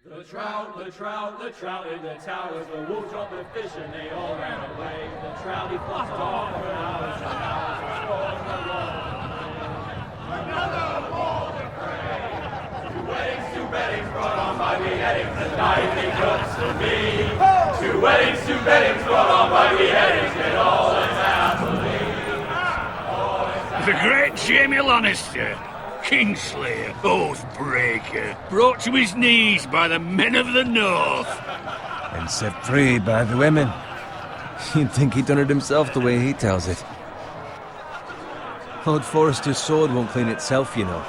The trout in the towers, the wolves dropped the fish and they all ran away. The trout he flopped off for hours and hours and scored the another ball of prey. Two weddings brought on by beheadings, the night they cooks to me. Two weddings brought on by beheadings, and all is happily. The great Jamie Lannister, Kingslayer, Oathbreaker, brought to his knees by the men of the North. And set free by the women. You'd think he'd done it himself the way he tells it. Lord Forrester's sword won't clean itself, you know.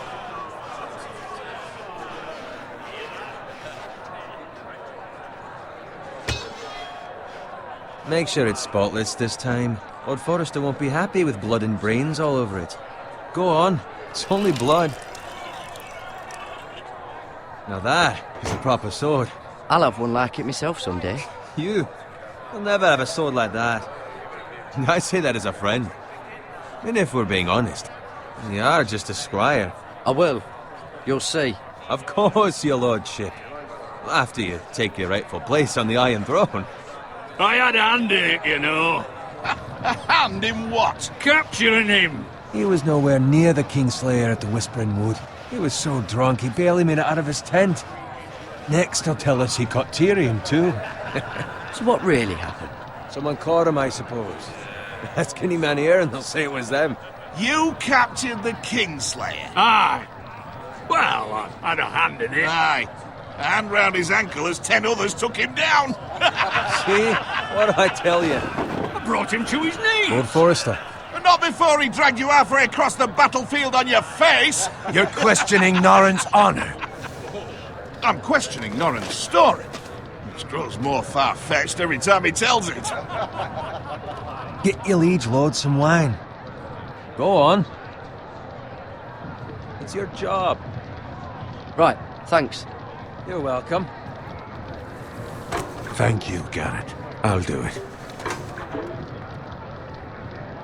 Make sure it's spotless this time. Lord Forrester won't be happy with blood and brains all over it. Go on. It's only blood. Now that is a proper sword. I'll have one like it myself someday. You'll never have a sword like that. I say that as a friend. And if we're being honest, you are just a squire. I will. You'll see. Of course, your lordship. After you take your rightful place on the Iron Throne. I had a hand in it, you know. A hand in what? Capturing him. He was nowhere near the Kingslayer at the Whispering Wood. He was so drunk he barely made it out of his tent. Next he'll tell us he caught Tyrion too. So what really happened? Someone caught him, I suppose. Ask any man here and they'll say it was them. You captured the Kingslayer? Aye. Well, I had a hand in it. Aye. A hand round his ankle as 10 others took him down. See? What do I tell you? I brought him to his knees. Lord Forrester. But not before he dragged you halfway across the battlefield on your face. You're questioning Norrin's honor. I'm questioning Norrin's story, which grows more far-fetched every time he tells it. Get your liege lord some wine. Go on. It's your job. Right, thanks. You're welcome. Thank you, Garrett. I'll do it.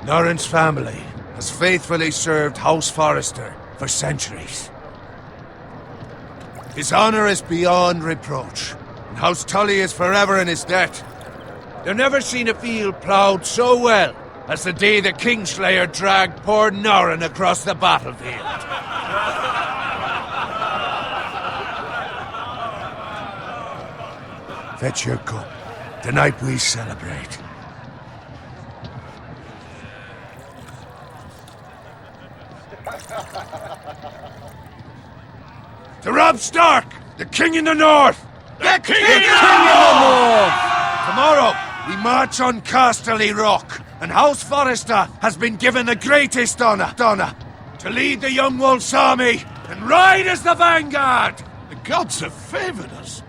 Norrin's family has faithfully served House Forrester for centuries. His honor is beyond reproach, and House Tully is forever in his debt. They've never seen a field ploughed so well as the day the Kingslayer dragged poor Norrin across the battlefield. Fetch your cup. Tonight we celebrate. To Robb Stark, the King in the North! The King in the North! Tomorrow, we march on Casterly Rock, and House Forrester has been given the greatest honor to lead the Young Wolf's army and ride as the vanguard! The gods have favored us.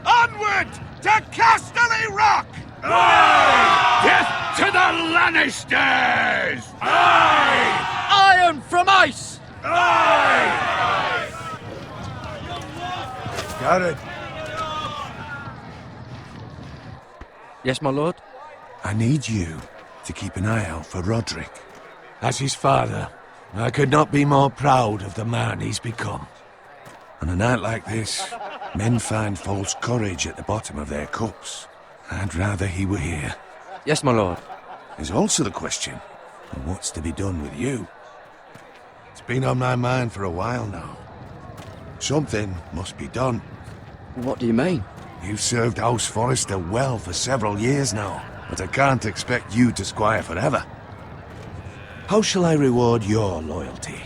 Onward to Casterly Rock! Aye! Death to the Lannisters! Aye! Iron from ice! Aye! Garrett, Yes, my lord? I need you to keep an eye out for Roderick. As his father, I could not be more proud of the man he's become. On a night like this, men find false courage at the bottom of their cups. I'd rather he were here. Yes, my lord. There's also the question of what's to be done with you. It's been on my mind for a while now. Something must be done. What do you mean? You've served House Forrester well for several years now, but I can't expect you to squire forever. How shall I reward your loyalty?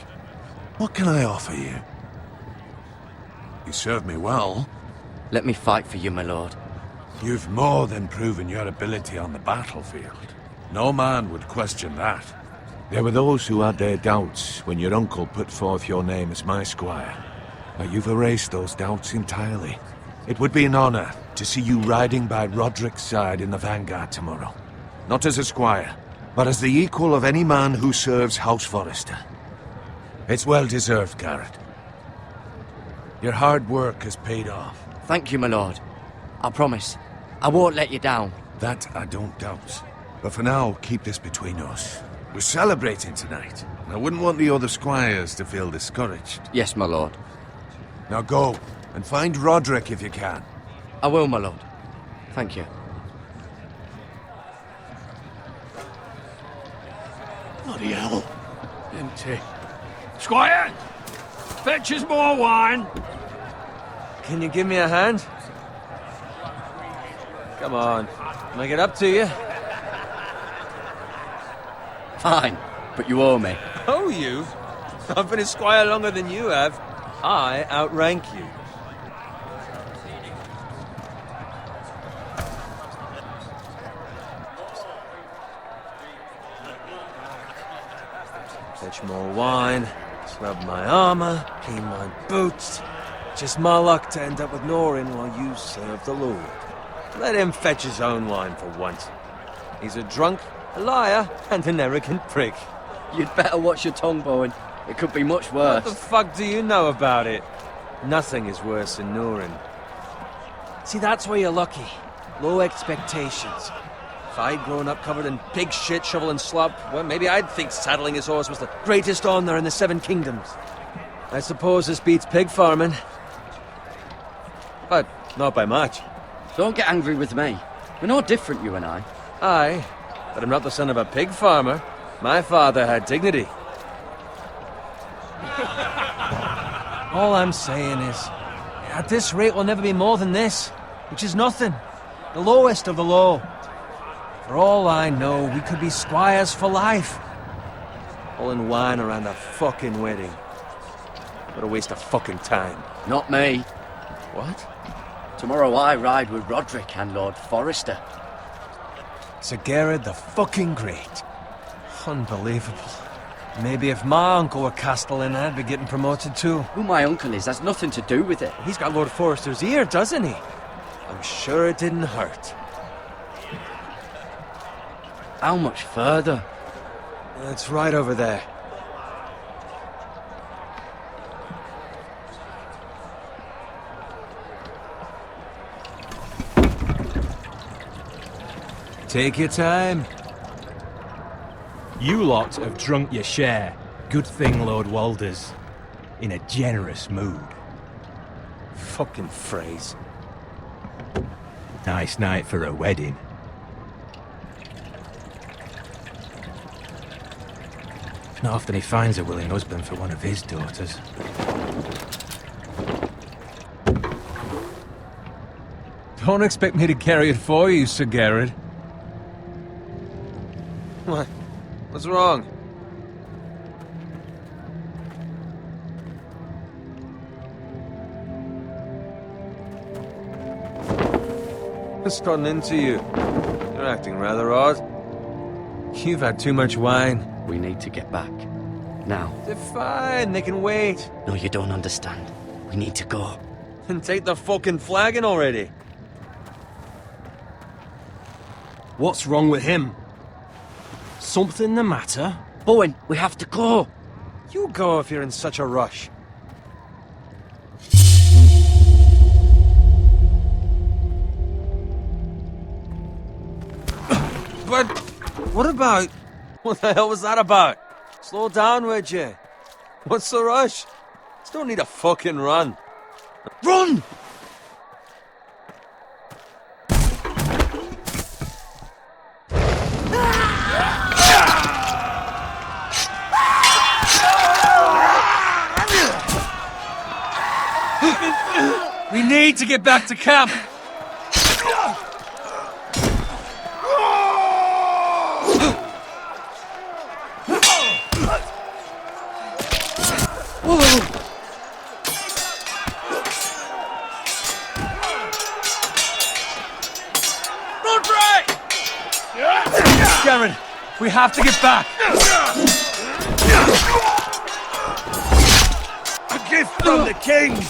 What can I offer you? You served me well. Let me fight for you, my lord. You've more than proven your ability on the battlefield. No man would question that. There were those who had their doubts when your uncle put forth your name as my squire. But you've erased those doubts entirely. It would be an honor to see you riding by Roderick's side in the vanguard tomorrow. Not as a squire, but as the equal of any man who serves House Forrester. It's well deserved, Garrett. Your hard work has paid off. Thank you, my lord. I promise. I won't let you down. That I don't doubt. But for now, keep this between us. We're celebrating tonight. I wouldn't want the other squires to feel discouraged. Yes, my lord. Now go. And find Roderick if you can. I will, my lord. Thank you. Bloody hell. Empty. Squire! Fetch us more wine! Can you give me a hand? Come on. Can I get up to you? Fine, but you owe me. Oh, you? I've been a squire longer than you have. I outrank you. Fetch more wine, scrub my armor, clean my boots. Just my luck to end up with Norin while you serve the Lord. Let him fetch his own wine for once. He's a drunk, a liar, and an arrogant prick. You'd better watch your tongue, Bowen. It could be much worse. What the fuck do you know about it? Nothing is worse than Norin. See, that's where you're lucky. Low expectations. If I'd grown up covered in pig shit, shovel and slop, well, maybe I'd think saddling his horse was the greatest honour in the Seven Kingdoms. I suppose this beats pig farming. But not by much. Don't get angry with me. We're no different, you and I. Aye, but I'm not the son of a pig farmer. My father had dignity. All I'm saying is, at this rate we'll never be more than this, which is nothing. The lowest of the low. For all I know, we could be squires for life. All in wine around a fucking wedding. What a waste of fucking time. Not me. What? Tomorrow I ride with Roderick and Lord Forrester. Sir Garrett the fucking Great. Unbelievable. Maybe if my uncle were Castellan, I'd be getting promoted too. Who my uncle is has nothing to do with it. He's got Lord Forrester's ear, doesn't he? I'm sure it didn't hurt. How much further? It's right over there. Take your time. You lot have drunk your share. Good thing Lord Walder's in a generous mood. Fucking phrase. Nice night for a wedding. Not often he finds a willing husband for one of his daughters. Don't expect me to carry it for you, Sir Garrett. What? What's wrong? What's gotten into you? You're acting rather odd. You've had too much wine. We need to get back. Now. They're fine, they can wait. No, you don't understand. We need to go. Then take the fucking flagon already. What's wrong with him? Something the matter? Bowen, we have to go. You go if you're in such a rush. But what about... What the hell was that about? Slow down, would you? What's the rush? Just don't need a fucking run. Run! We need to get back to camp. Garen, we have to get back. A gift from the king!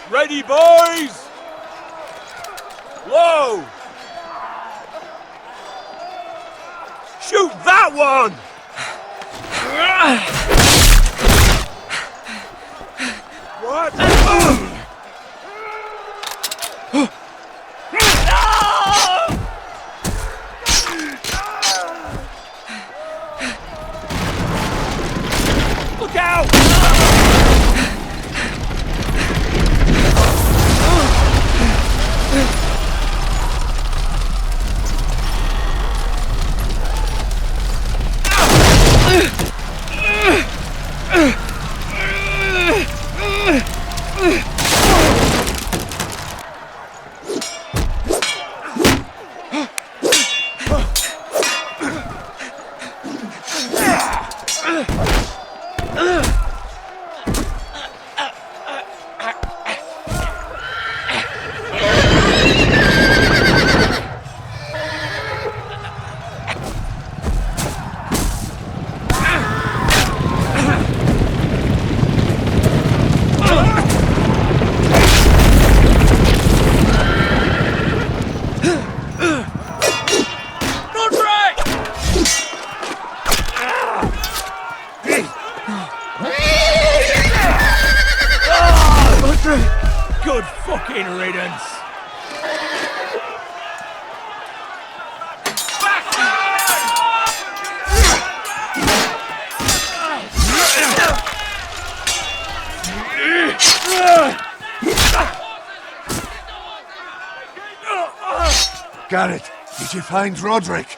Ready, boys! Whoa! Shoot that one! Look out! Good fucking riddance! Garrett, did you find Roderick?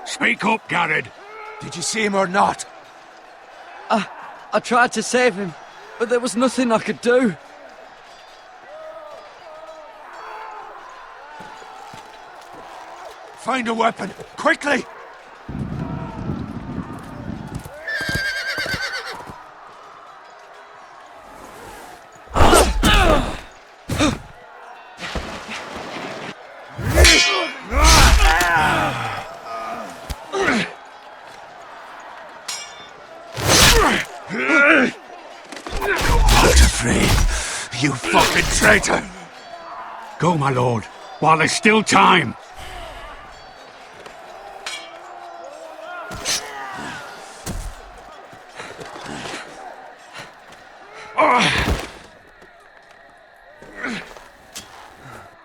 Speak up, Garrett. Did you see him or not? I tried to save him, but there was nothing I could do. Find a weapon, quickly! You fucking traitor! Go, my lord, while there's still time.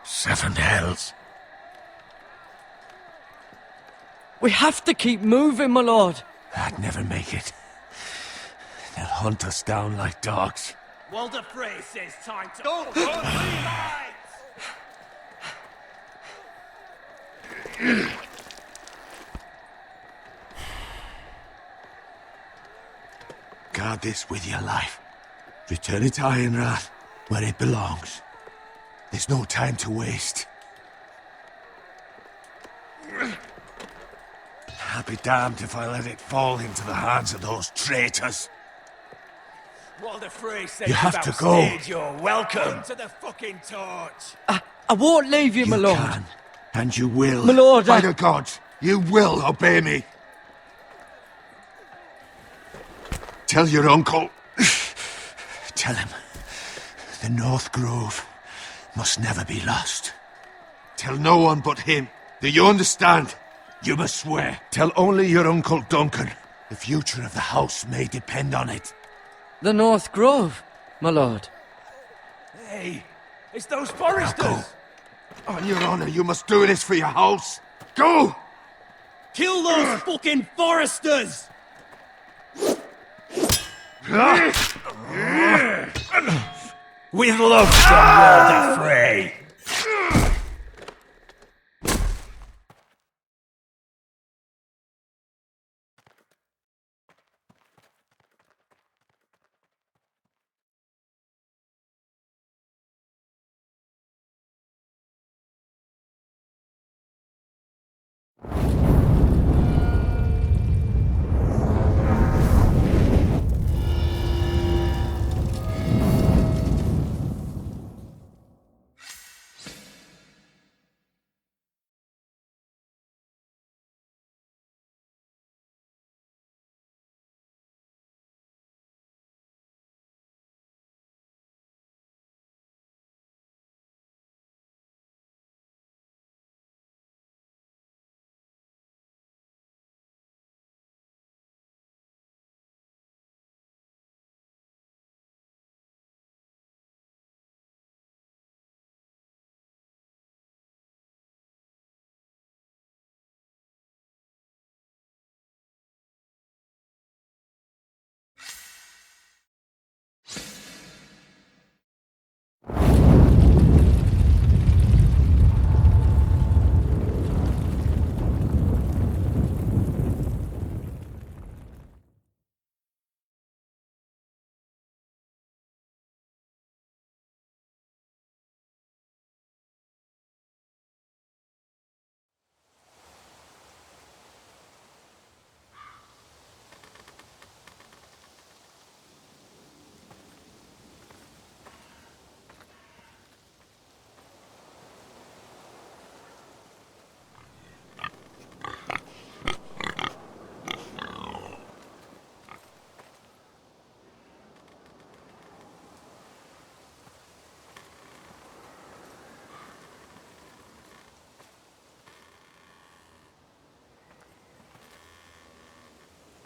Seven hells. We have to keep moving, my lord. I'd never make it. They'll hunt us down like dogs. Walder Frey says time to... Don't Guard this with your life. Return it to Ironrath, where it belongs. There's no time to waste. I'll be damned if I let it fall into the hands of those traitors. Walder Frey says You have to go. You're welcome to the fucking torch. I won't leave you, my You lord. can, and you will. My lord, By the gods, you will obey me. Tell your uncle. Tell him the North Grove must never be lost. Tell no one but him. Do you understand? You must swear. Tell only your Uncle Duncan. The future of the house may depend on it. The North Grove, my lord. Hey, it's those foresters. Now go. On your honor, you must do this for your house. Go! Kill those fucking foresters! With love from Walder Frey.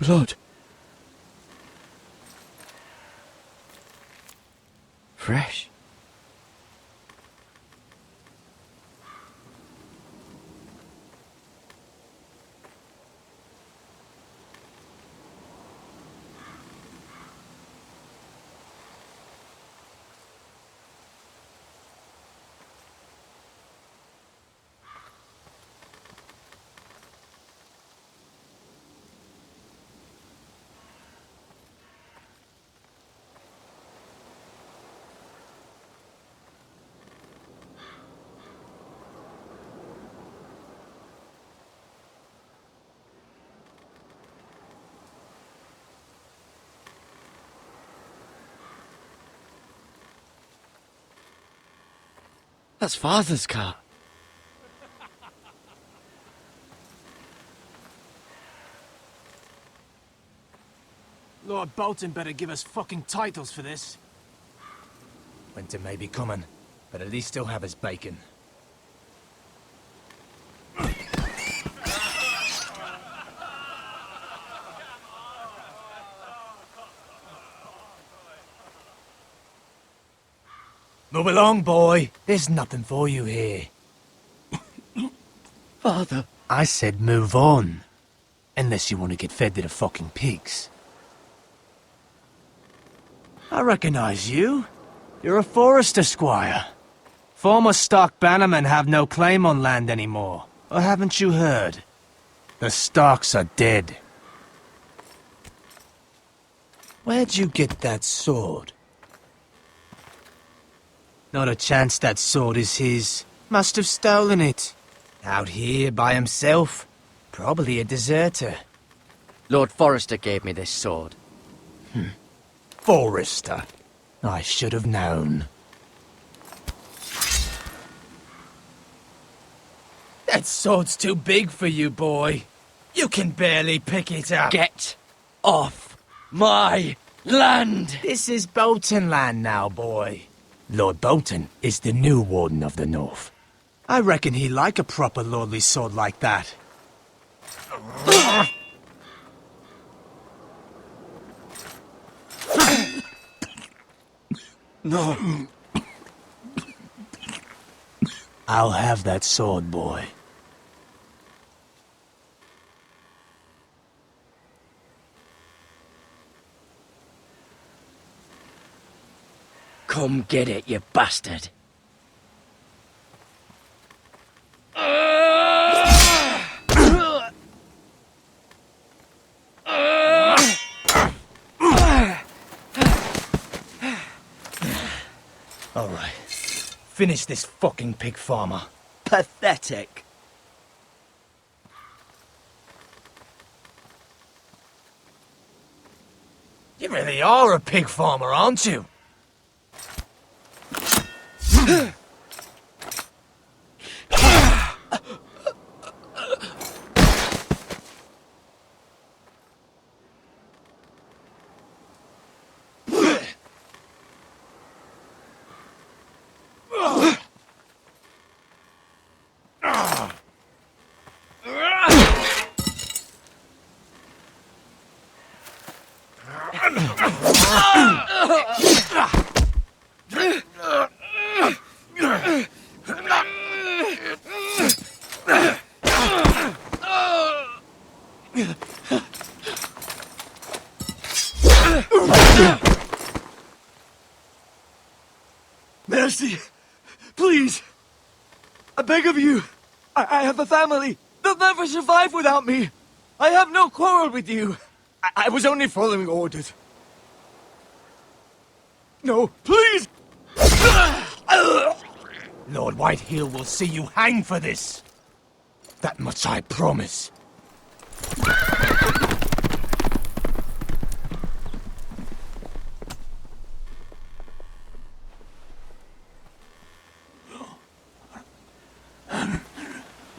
Blood. Fresh. That's Father's car. Lord Bolton better give us fucking titles for this. Winter may be coming, but at least he'll have his bacon. Move along, boy. There's nothing for you here. Father. I said move on. Unless you want to get fed to the fucking pigs. I recognize you. You're a Forester squire. Former Stark bannermen have no claim on land anymore. Or haven't you heard? The Starks are dead. Where'd you get that sword? Not a chance that sword is his. Must have stolen it. Out here by himself. Probably a deserter. Lord Forrester gave me this sword. Forester. I should have known. That sword's too big for you, boy. You can barely pick it up. Get off my land! This is Bolton land now, boy. Lord Bolton is the new Warden of the North. I reckon he'd like a proper lordly sword like that. No. I'll have that sword, boy. Come get it, you bastard. All right. Finish this fucking pig farmer. Pathetic. You really are a pig farmer, aren't you? Mercy! Please! I beg of you! I have a family! They'll never survive without me! I have no quarrel with you! I was only following orders. No, please! Lord Whitehill will see you hang for this. That much I promise.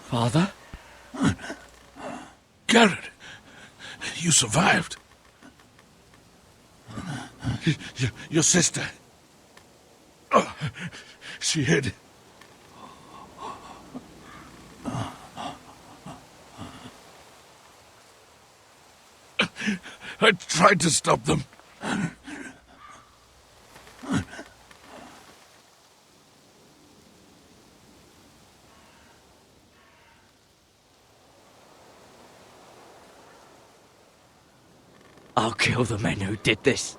Father? Garrett, you survived. Your sister. Oh, she hid. I tried to stop them. I'll kill the men who did this.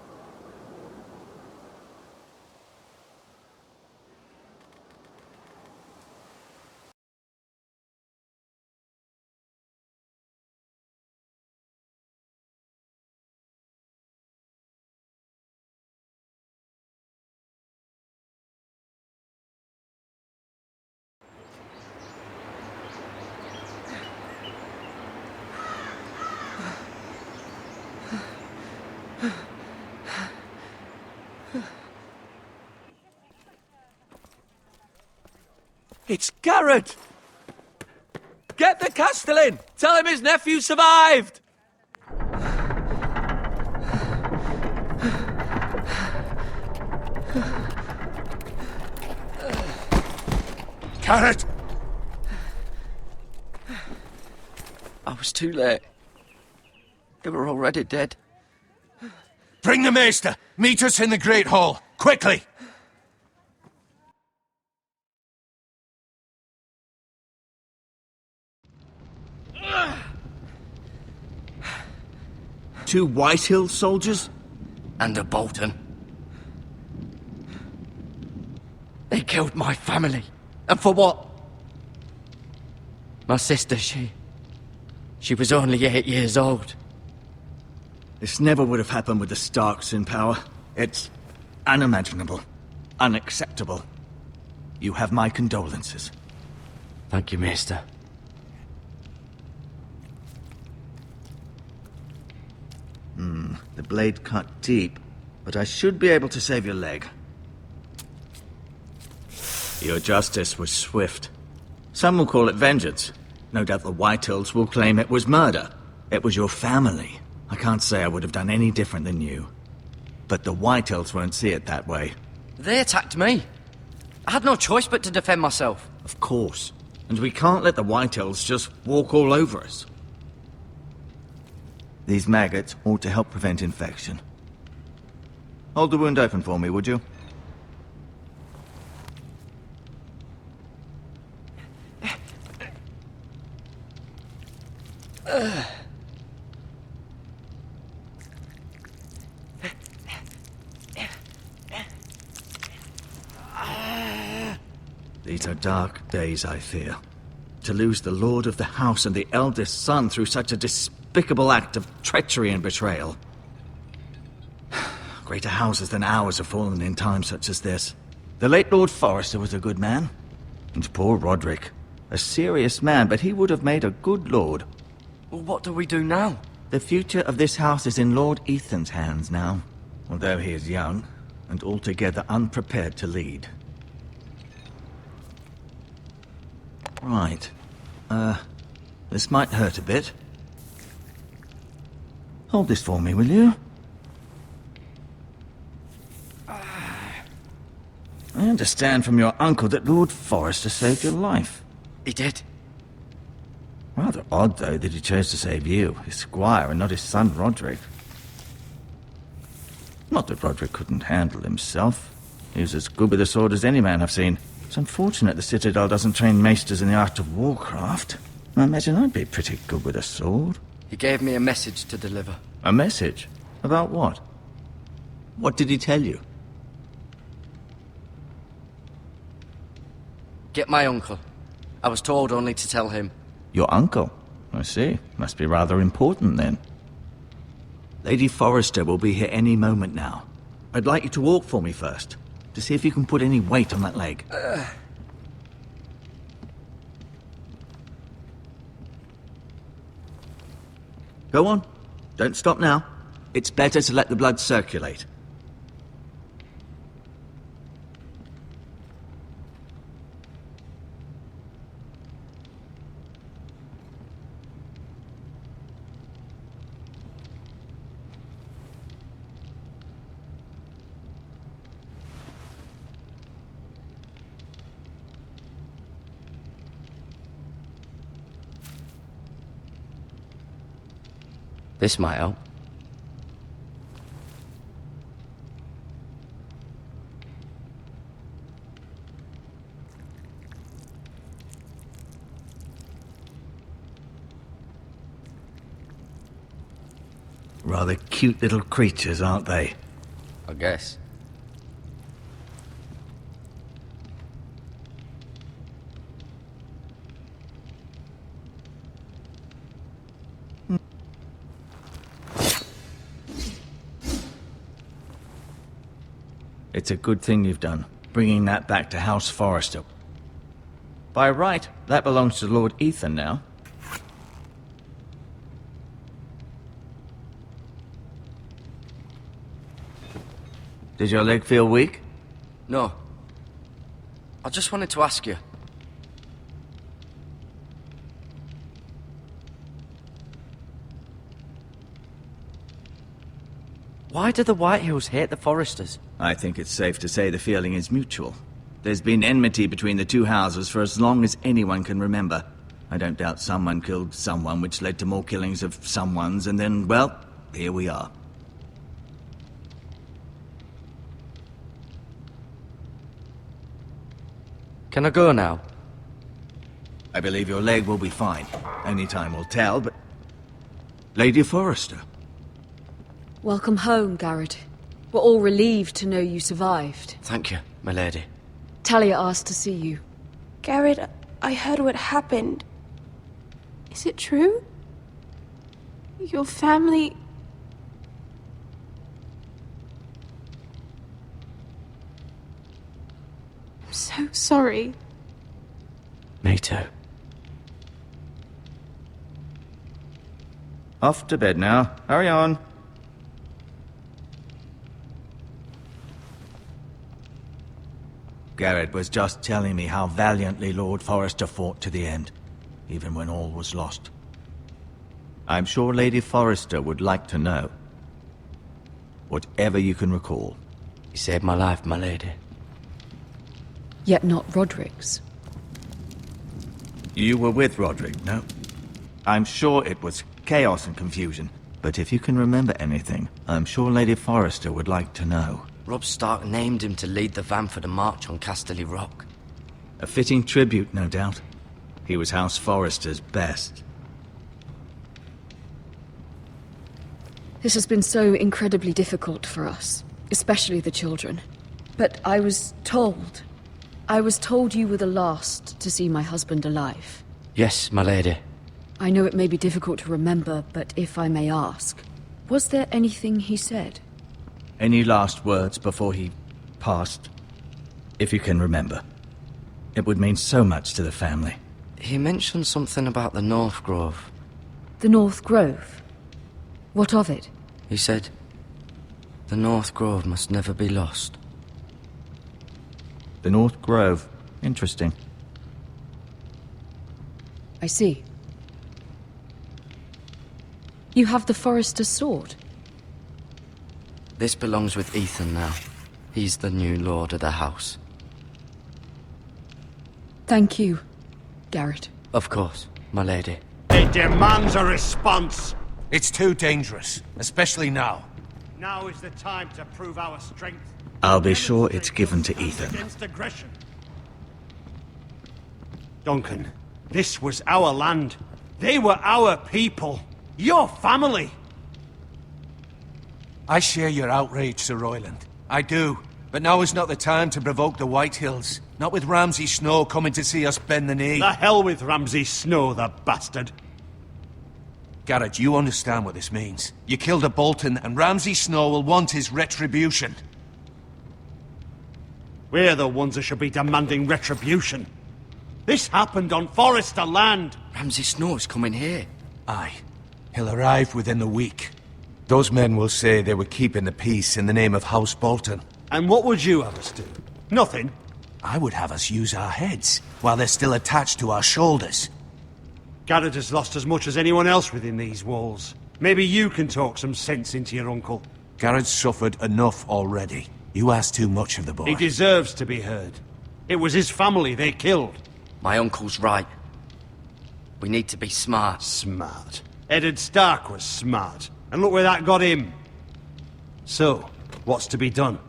It's Garrett! Get the Castellan! Tell him his nephew survived! Garrett! I was too late. They were already dead. Bring the Maester! Meet us in the Great Hall! Quickly! Two Whitehill soldiers? And a Bolton. They killed my family. And for what? My sister, she was only 8 years old. This never would have happened with the Starks in power. It's unimaginable. Unacceptable. You have my condolences. Thank you, Maester. The blade cut deep, but I should be able to save your leg. Your justice was swift. Some will call it vengeance. No doubt the Whitehills will claim it was murder. It was your family. I can't say I would have done any different than you. But the Whitehills won't see it that way. They attacked me. I had no choice but to defend myself. Of course. And we can't let the Whitehills just walk all over us. These maggots ought to help prevent infection. Hold the wound open for me, would you? These are dark days, I fear. To lose the lord of the house and the eldest son through such a despicable act of treachery and betrayal. Greater houses than ours have fallen in times such as this. The late Lord Forrester was a good man. And poor Roderick. A serious man, but he would have made a good lord. Well, what do we do now? The future of this house is in Lord Ethan's hands now. Although he is young, and altogether unprepared to lead. Right. This might hurt a bit. Hold this for me, will you? I understand from your uncle that Lord Forrester saved your life. He did. Rather odd, though, that he chose to save you, his squire, and not his son Roderick. Not that Roderick couldn't handle himself. He was as good with a sword as any man I've seen. It's unfortunate the Citadel doesn't train maesters in the art of warcraft. I imagine I'd be pretty good with a sword. He gave me a message to deliver. A message? About what? What did he tell you? Get my uncle. I was told only to tell him. Your uncle? I see. Must be rather important, then. Lady Forrester will be here any moment now. I'd like you to walk for me first, to see if you can put any weight on that leg. Go on. Don't stop now. It's better to let the blood circulate. This might help. Rather cute little creatures, aren't they? I guess. It's a good thing you've done, bringing that back to House Forrester. By right, that belongs to Lord Ethan now. Did your leg feel weak? No. I just wanted to ask you. Why do the Whitehills hate the Forresters? I think it's safe to say the feeling is mutual. There's been enmity between the two houses for as long as anyone can remember. I don't doubt someone killed someone, which led to more killings of someones, and then, well, here we are. Can I go now? I believe your leg will be fine. Only time will tell, but... Lady Forrester. Welcome home, Garrett. We're all relieved to know you survived. Thank you, my lady. Talia asked to see you. Garrett, I heard what happened. Is it true? Your family... I'm so sorry. Me too. Off to bed now. Hurry on. Garrett was just telling me how valiantly Lord Forrester fought to the end, even when all was lost. I'm sure Lady Forrester would like to know. Whatever you can recall. You saved my life, my lady. Yet not Roderick's. You were with Roderick, no? I'm sure it was chaos and confusion, but if you can remember anything, I'm sure Lady Forrester would like to know. Robb Stark named him to lead the van for the march on Casterly Rock. A fitting tribute, no doubt. He was House Forrester's best. This has been so incredibly difficult for us, especially the children. But I was told you were the last to see my husband alive. Yes, my lady. I know it may be difficult to remember, but if I may ask, was there anything he said? Any last words before he passed? If you can remember. It would mean so much to the family. He mentioned something about the North Grove. The North Grove? What of it? He said, the North Grove must never be lost. The North Grove. Interesting. I see. You have the Forrester's sword? This belongs with Ethan now. He's the new lord of the house. Thank you, Garrett. Of course, my lady. It demands a response. It's too dangerous, especially now. Now is the time to prove our strength. I'll be sure it's given to Ethan. Against aggression. Duncan, this was our land. They were our people. Your family. I share your outrage, Sir Royland. I do. But now is not the time to provoke the Whitehills. Not with Ramsay Snow coming to see us bend the knee. The hell with Ramsay Snow, the bastard. Garrett, you understand what this means. You killed a Bolton, and Ramsay Snow will want his retribution. We're the ones that should be demanding retribution. This happened on Forrester land. Ramsay Snow's coming here. Aye. He'll arrive within the week. Those men will say they were keeping the peace in the name of House Bolton. And what would you have us do? Nothing. I would have us use our heads, while they're still attached to our shoulders. Garrett has lost as much as anyone else within these walls. Maybe you can talk some sense into your uncle. Garrett's suffered enough already. You ask too much of the boy. He deserves to be heard. It was his family they killed. My uncle's right. We need to be smart. Smart. Eddard Stark was smart. And look where that got him. So, what's to be done?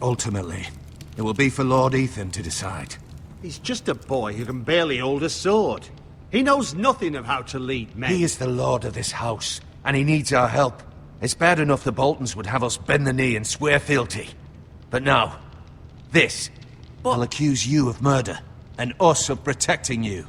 Ultimately, it will be for Lord Ethan to decide. He's just a boy who can barely hold a sword. He knows nothing of how to lead men. He is the lord of this house, and he needs our help. It's bad enough the Boltons would have us bend the knee and swear fealty. But now, this. I'll accuse you of murder, and us of protecting you.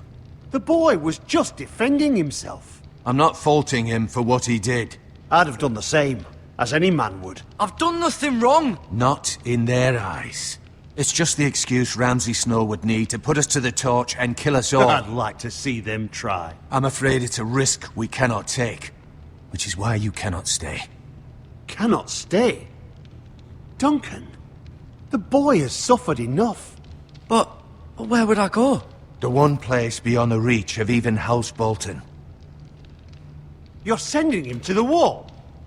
The boy was just defending himself. I'm not faulting him for what he did. I'd have done the same, as any man would. I've done nothing wrong. Not in their eyes. It's just the excuse Ramsay Snow would need to put us to the torch and kill us all. I'd like to see them try. I'm afraid it's a risk we cannot take, which is why you cannot stay. Cannot stay? Duncan, the boy has suffered enough. But where would I go? The one place beyond the reach of even House Bolton. You're sending him to the war?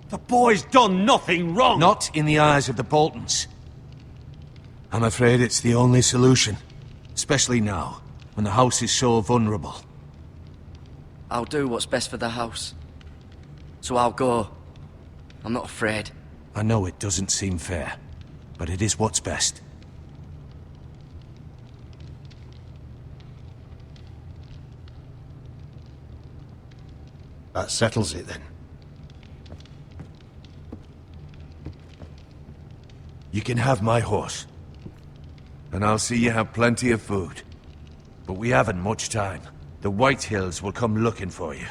The boy's done nothing wrong. Not in the eyes of the Boltons. I'm afraid it's the only solution. Especially now, when the house is so vulnerable. I'll do what's best for the house. So I'll go. I'm not afraid. I know it doesn't seem fair, but it is what's best. That settles it then. You can have my horse. And I'll see you have plenty of food. But we haven't much time. The White Hills will come looking for you.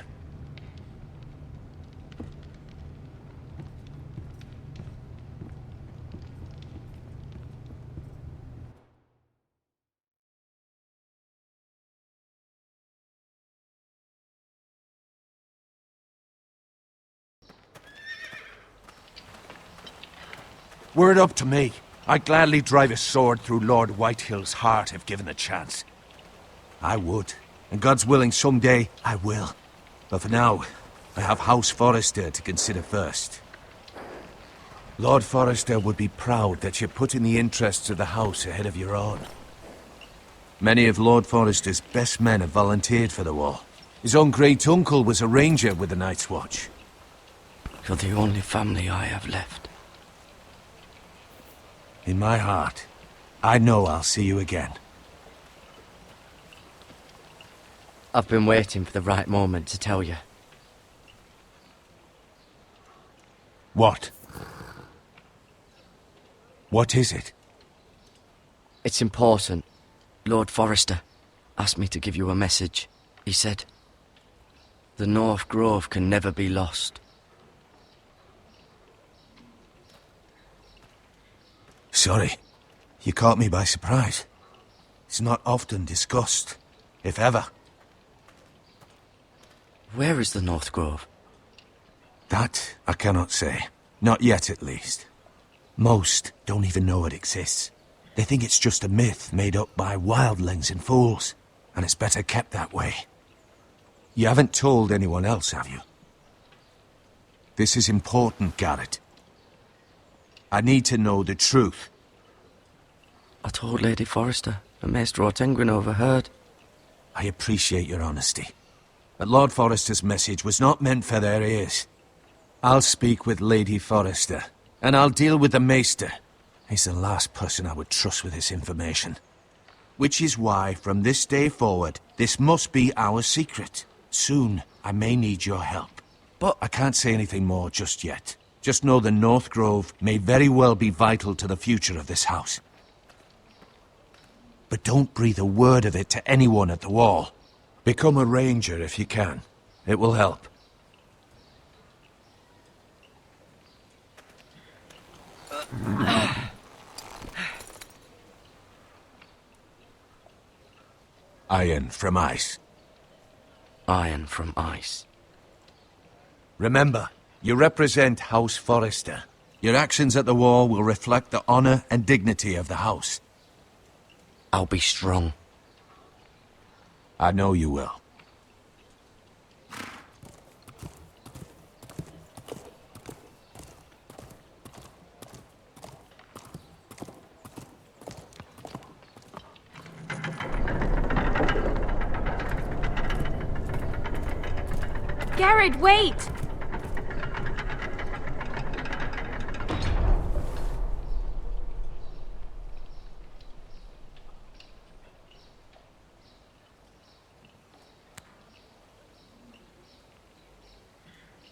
Were it up to me, I'd gladly drive a sword through Lord Whitehill's heart if given the chance. I would, and God's willing someday I will. But for now, I have House Forrester to consider first. Lord Forrester would be proud that you're putting the interests of the house ahead of your own. Many of Lord Forrester's best men have volunteered for the war. His own great-uncle was a ranger with the Night's Watch. You're the only family I have left. In my heart, I know I'll see you again. I've been waiting for the right moment to tell you. What? What is it? It's important. Lord Forrester asked me to give you a message. He said, the North Grove can never be lost. Sorry, you caught me by surprise. It's not often discussed, if ever. Where is the North Grove? That I cannot say. Not yet, at least. Most don't even know it exists. They think it's just a myth made up by wildlings and fools, and it's better kept that way. You haven't told anyone else, have you? This is important, Garrett. I need to know the truth. I told Lady Forrester, and Maester Ortenguin overheard. I appreciate your honesty. But Lord Forrester's message was not meant for their ears. I'll speak with Lady Forrester, and I'll deal with the Maester. He's the last person I would trust with this information. Which is why, from this day forward, this must be our secret. Soon, I may need your help. But I can't say anything more just yet. Just know the North Grove may very well be vital to the future of this house. But don't breathe a word of it to anyone at the wall. Become a ranger if you can. It will help. Iron from ice. Iron from ice. Remember, you represent House Forrester. Your actions at the war will reflect the honor and dignity of the house. I'll be strong. I know you will. Garrett, wait!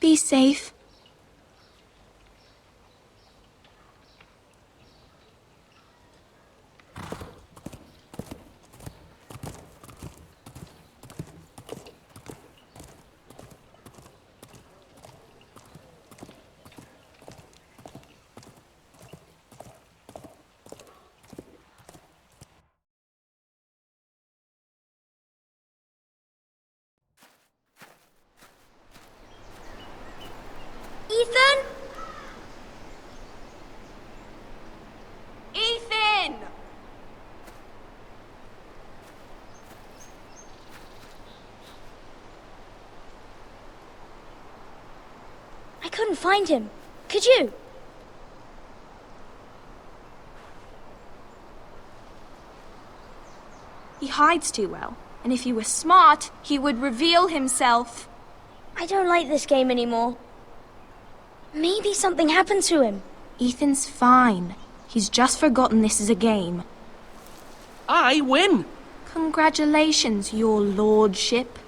Be safe. Ethan? Ethan! I couldn't find him. Could you? He hides too well, and if he were smart, he would reveal himself. I don't like this game anymore. Maybe something happened to him. Ethan's fine. He's just forgotten this is a game. I win! Congratulations, your lordship.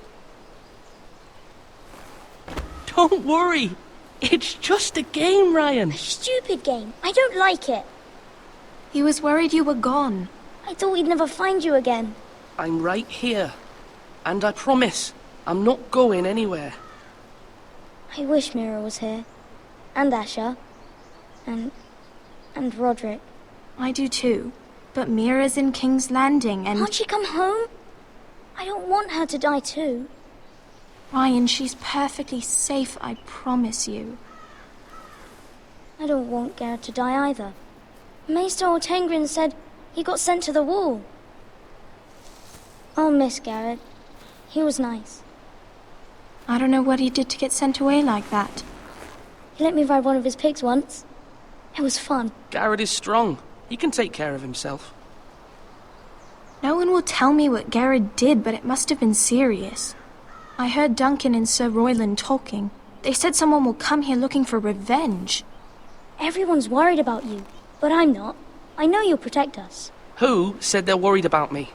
Don't worry. It's just a game, Ryan. A stupid game. I don't like it. He was worried you were gone. I thought we'd never find you again. I'm right here. And I promise, I'm not going anywhere. I wish Mira was here. And Asher. And Roderick. I do too. But Mira's in King's Landing and... Can't she come home? I don't want her to die too. Ryan, she's perfectly safe, I promise you. I don't want Garrett to die either. Maester Ortengrin said he got sent to the wall. I'll miss Garrett. He was nice. I don't know what he did to get sent away like that. He let me ride one of his pigs once. It was fun. Garrett is strong. He can take care of himself. No one will tell me what Garrett did, but it must have been serious. I heard Duncan and Sir Royland talking. They said someone will come here looking for revenge. Everyone's worried about you, but I'm not. I know you'll protect us. Who said they're worried about me?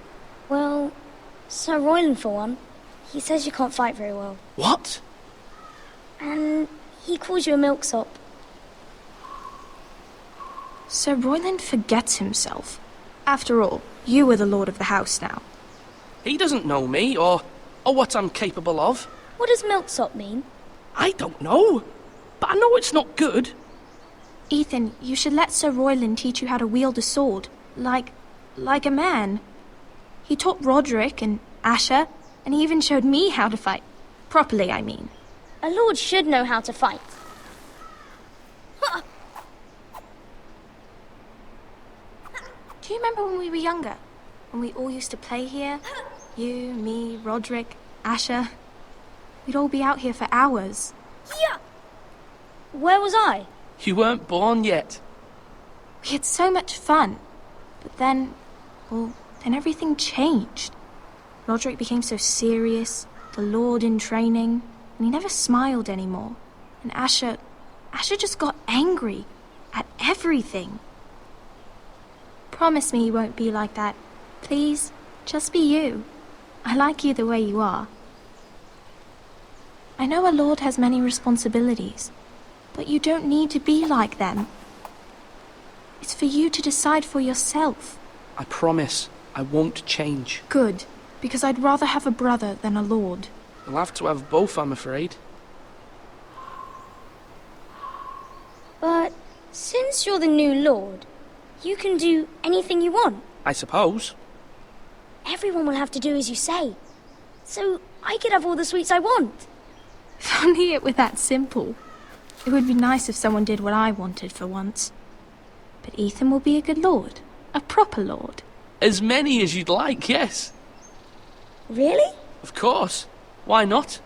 Well, Sir Royland for one. He says you can't fight very well. What? And he calls you a milksop. Sir Royland forgets himself. After all, you are the lord of the house now. He doesn't know me, or what I'm capable of. What does milksop mean? I don't know, but I know it's not good. Ethan, you should let Sir Royland teach you how to wield a sword, like a man. He taught Roderick and Asher, and he even showed me how to fight. Properly, I mean. A lord should know how to fight. Do you remember when we were younger? When we all used to play here? You, me, Roderick, Asher. We'd all be out here for hours. Yeah! Where was I? You weren't born yet. We had so much fun. But then everything changed. Roderick became so serious, the lord in training, and he never smiled anymore. And Asher just got angry at everything. Promise me you won't be like that. Please, just be you. I like you the way you are. I know a lord has many responsibilities, but you don't need to be like them. It's for you to decide for yourself. I promise I won't change. Good, because I'd rather have a brother than a lord. You'll have to have both, I'm afraid. But since you're the new lord, you can do anything you want. I suppose. Everyone will have to do as you say. So I could have all the sweets I want. If only it were that simple. It would be nice if someone did what I wanted for once. But Ethan will be a good lord. A proper lord. As many as you'd like, yes. Really? Of course. Why not?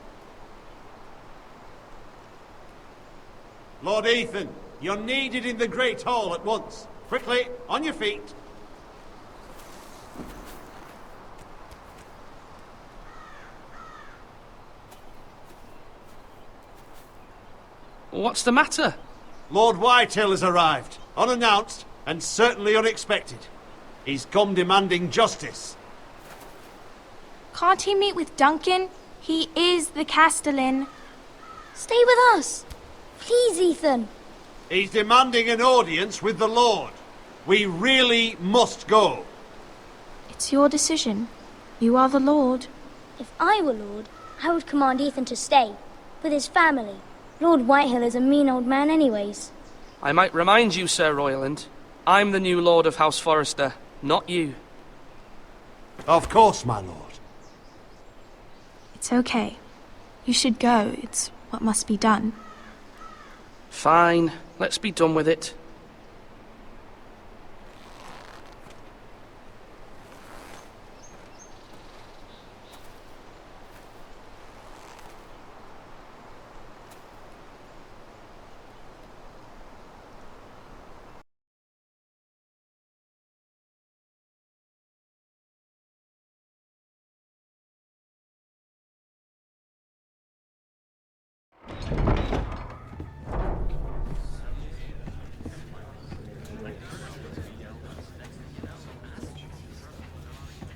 Lord Ethan, you're needed in the Great Hall at once. Quickly, on your feet. What's the matter? Lord Whitehill has arrived, unannounced and certainly unexpected. He's come demanding justice. Can't he meet with Duncan? He is the Castellan. Stay with us. Please, Ethan. He's demanding an audience with the Lord. We really must go. It's your decision. You are the Lord. If I were Lord, I would command Ethan to stay, with his family. Lord Whitehill is a mean old man anyways. I might remind you, Sir Royland, I'm the new Lord of House Forrester, not you. Of course, my lord. It's okay. You should go. It's what must be done. Fine. Let's be done with it.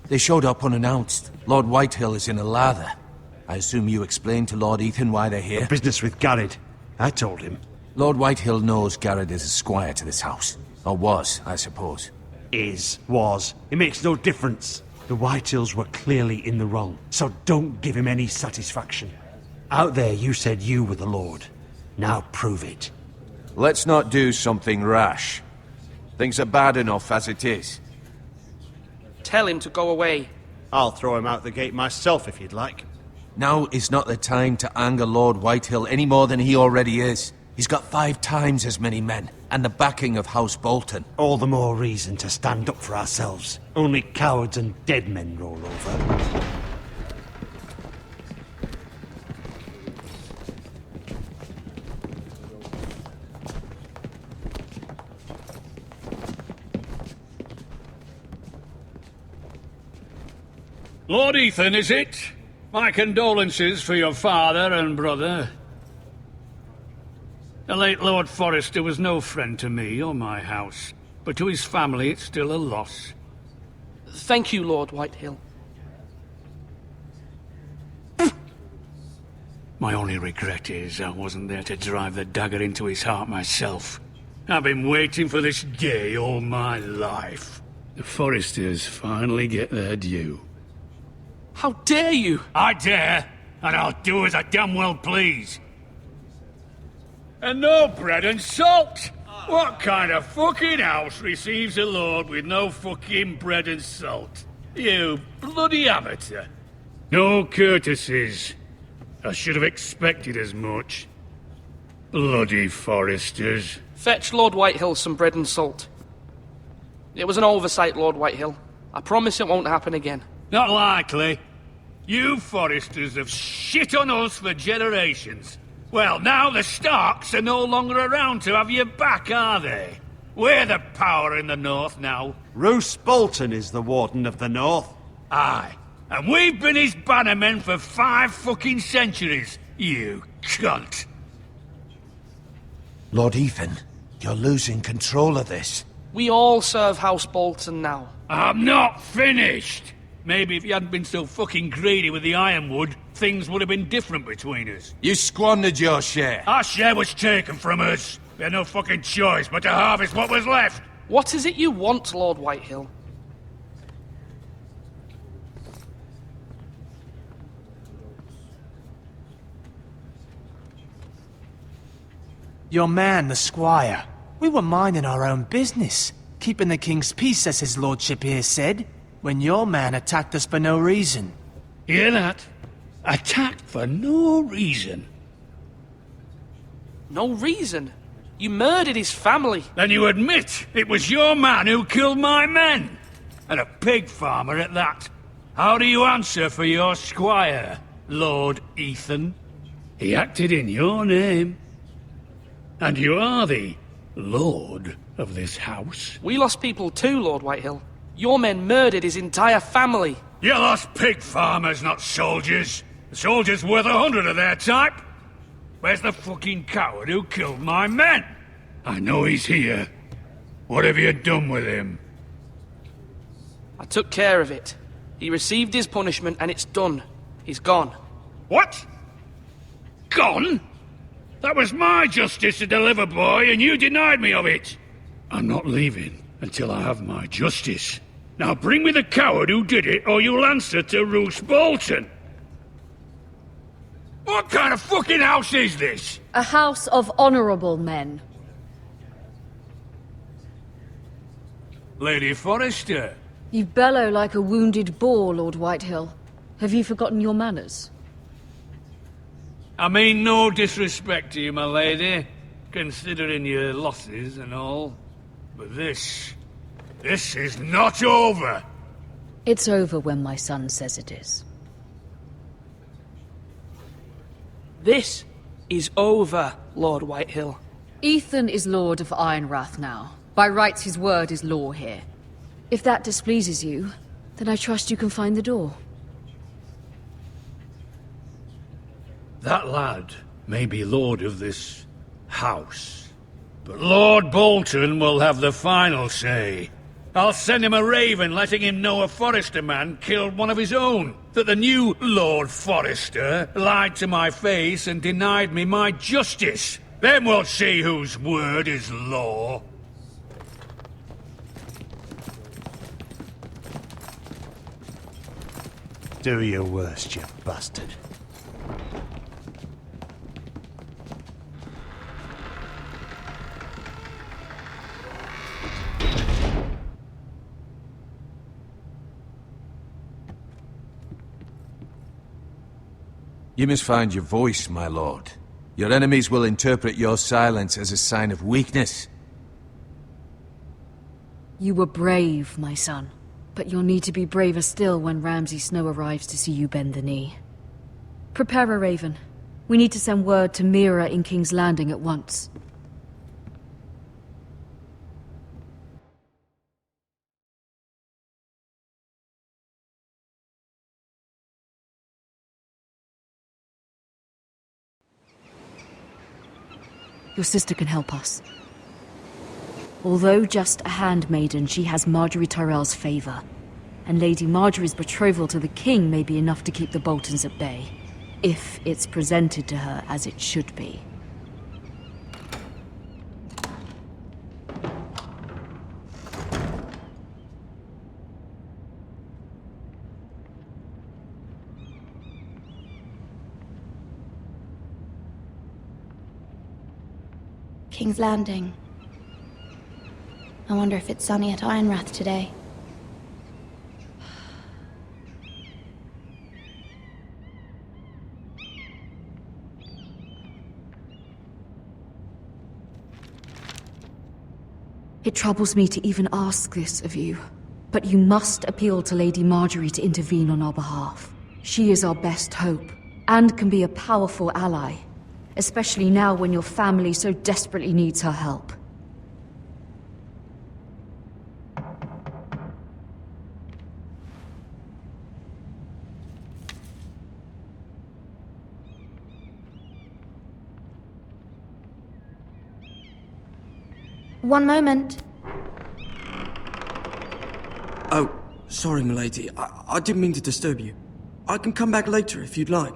They showed up unannounced. Lord Whitehill is in a lather. I assume you explained to Lord Ethan why they're here? Business with Garrett. I told him. Lord Whitehill knows Garrett is a squire to this house. Or was, I suppose. Was. It makes no difference. The Whitehills were clearly in the wrong, so don't give him any satisfaction. Out there you said you were the Lord. Now prove it. Let's not do something rash. Things are bad enough as it is. Tell him to go away. I'll throw him out the gate myself if you'd like. Now is not the time to anger Lord Whitehill any more than he already is. He's got 5 times as many men, and the backing of House Bolton. All the more reason to stand up for ourselves. Only cowards and dead men roll over. Lord Ethan, is it? My condolences for your father and brother. The late Lord Forrester was no friend to me or my house, but to his family it's still a loss. Thank you, Lord Whitehill. My only regret is I wasn't there to drive the dagger into his heart myself. I've been waiting for this day all my life. The Forresters finally get their due. How dare you! I dare, and I'll do as I damn well please. And no bread and salt! What kind of fucking house receives a lord with no fucking bread and salt? You bloody amateur. No courtesies. I should have expected as much. Bloody Forresters. Fetch Lord Whitehill some bread and salt. It was an oversight, Lord Whitehill. I promise it won't happen again. Not likely. You Forresters have shit on us for generations. Well, now the Starks are no longer around to have you back, are they? We're the power in the north now. Roose Bolton is the Warden of the North. Aye. And we've been his bannermen for 5 fucking centuries, you cunt. Lord Ethan, you're losing control of this. We all serve House Bolton now. I'm not finished. Maybe if you hadn't been so fucking greedy with the ironwood, things would have been different between us. You squandered your share. Our share was taken from us. We had no fucking choice but to harvest what was left. What is it you want, Lord Whitehill? Your man, the squire. We were minding our own business, keeping the king's peace, as his lordship here said, when your man attacked us for no reason. Hear that? Attacked for no reason. No reason? You murdered his family. Then you admit it was your man who killed my men. And a pig farmer at that. How do you answer for your squire, Lord Ethan? He acted in your name. And you are the lord of this house. We lost people too, Lord Whitehill. Your men murdered his entire family. You lost pig farmers, not soldiers. The soldiers worth 100 of their type. Where's the fucking coward who killed my men? I know he's here. What have you done with him? I took care of it. He received his punishment and it's done. He's gone. What? Gone? That was my justice to deliver, boy, and you denied me of it. I'm not leaving until I have my justice. Now bring me the coward who did it, or you'll answer to Roose Bolton. What kind of fucking house is this? A house of honorable men. Lady Forrester. You bellow like a wounded boar, Lord Whitehill. Have you forgotten your manners? I mean no disrespect to you, my lady, considering your losses and all. But this is not over. It's over when my son says it is. This is over, Lord Whitehill. Ethan is Lord of Ironrath now. By rights, his word is law here. If that displeases you, then I trust you can find the door. That lad may be lord of this house, but Lord Bolton will have the final say. I'll send him a raven letting him know a Forrester man killed one of his own, that the new Lord Forrester lied to my face and denied me my justice. Then we'll see whose word is law. Do your worst, you bastard. You must find your voice, my lord. Your enemies will interpret your silence as a sign of weakness. You were brave, my son. But you'll need to be braver still when Ramsay Snow arrives to see you bend the knee. Prepare a raven. We need to send word to Mira in King's Landing at once. Your sister can help us. Although just a handmaiden, she has Marjorie Tyrell's favor. And Lady Marjorie's betrothal to the king may be enough to keep the Boltons at bay. If it's presented to her as it should be. King's Landing. I wonder if it's sunny at Ironrath today. It troubles me to even ask this of you, but you must appeal to Lady Marjorie to intervene on our behalf. She is our best hope, and can be a powerful ally, especially now when your family so desperately needs her help. One moment. Oh, sorry, milady. I didn't mean to disturb you. I can come back later if you'd like.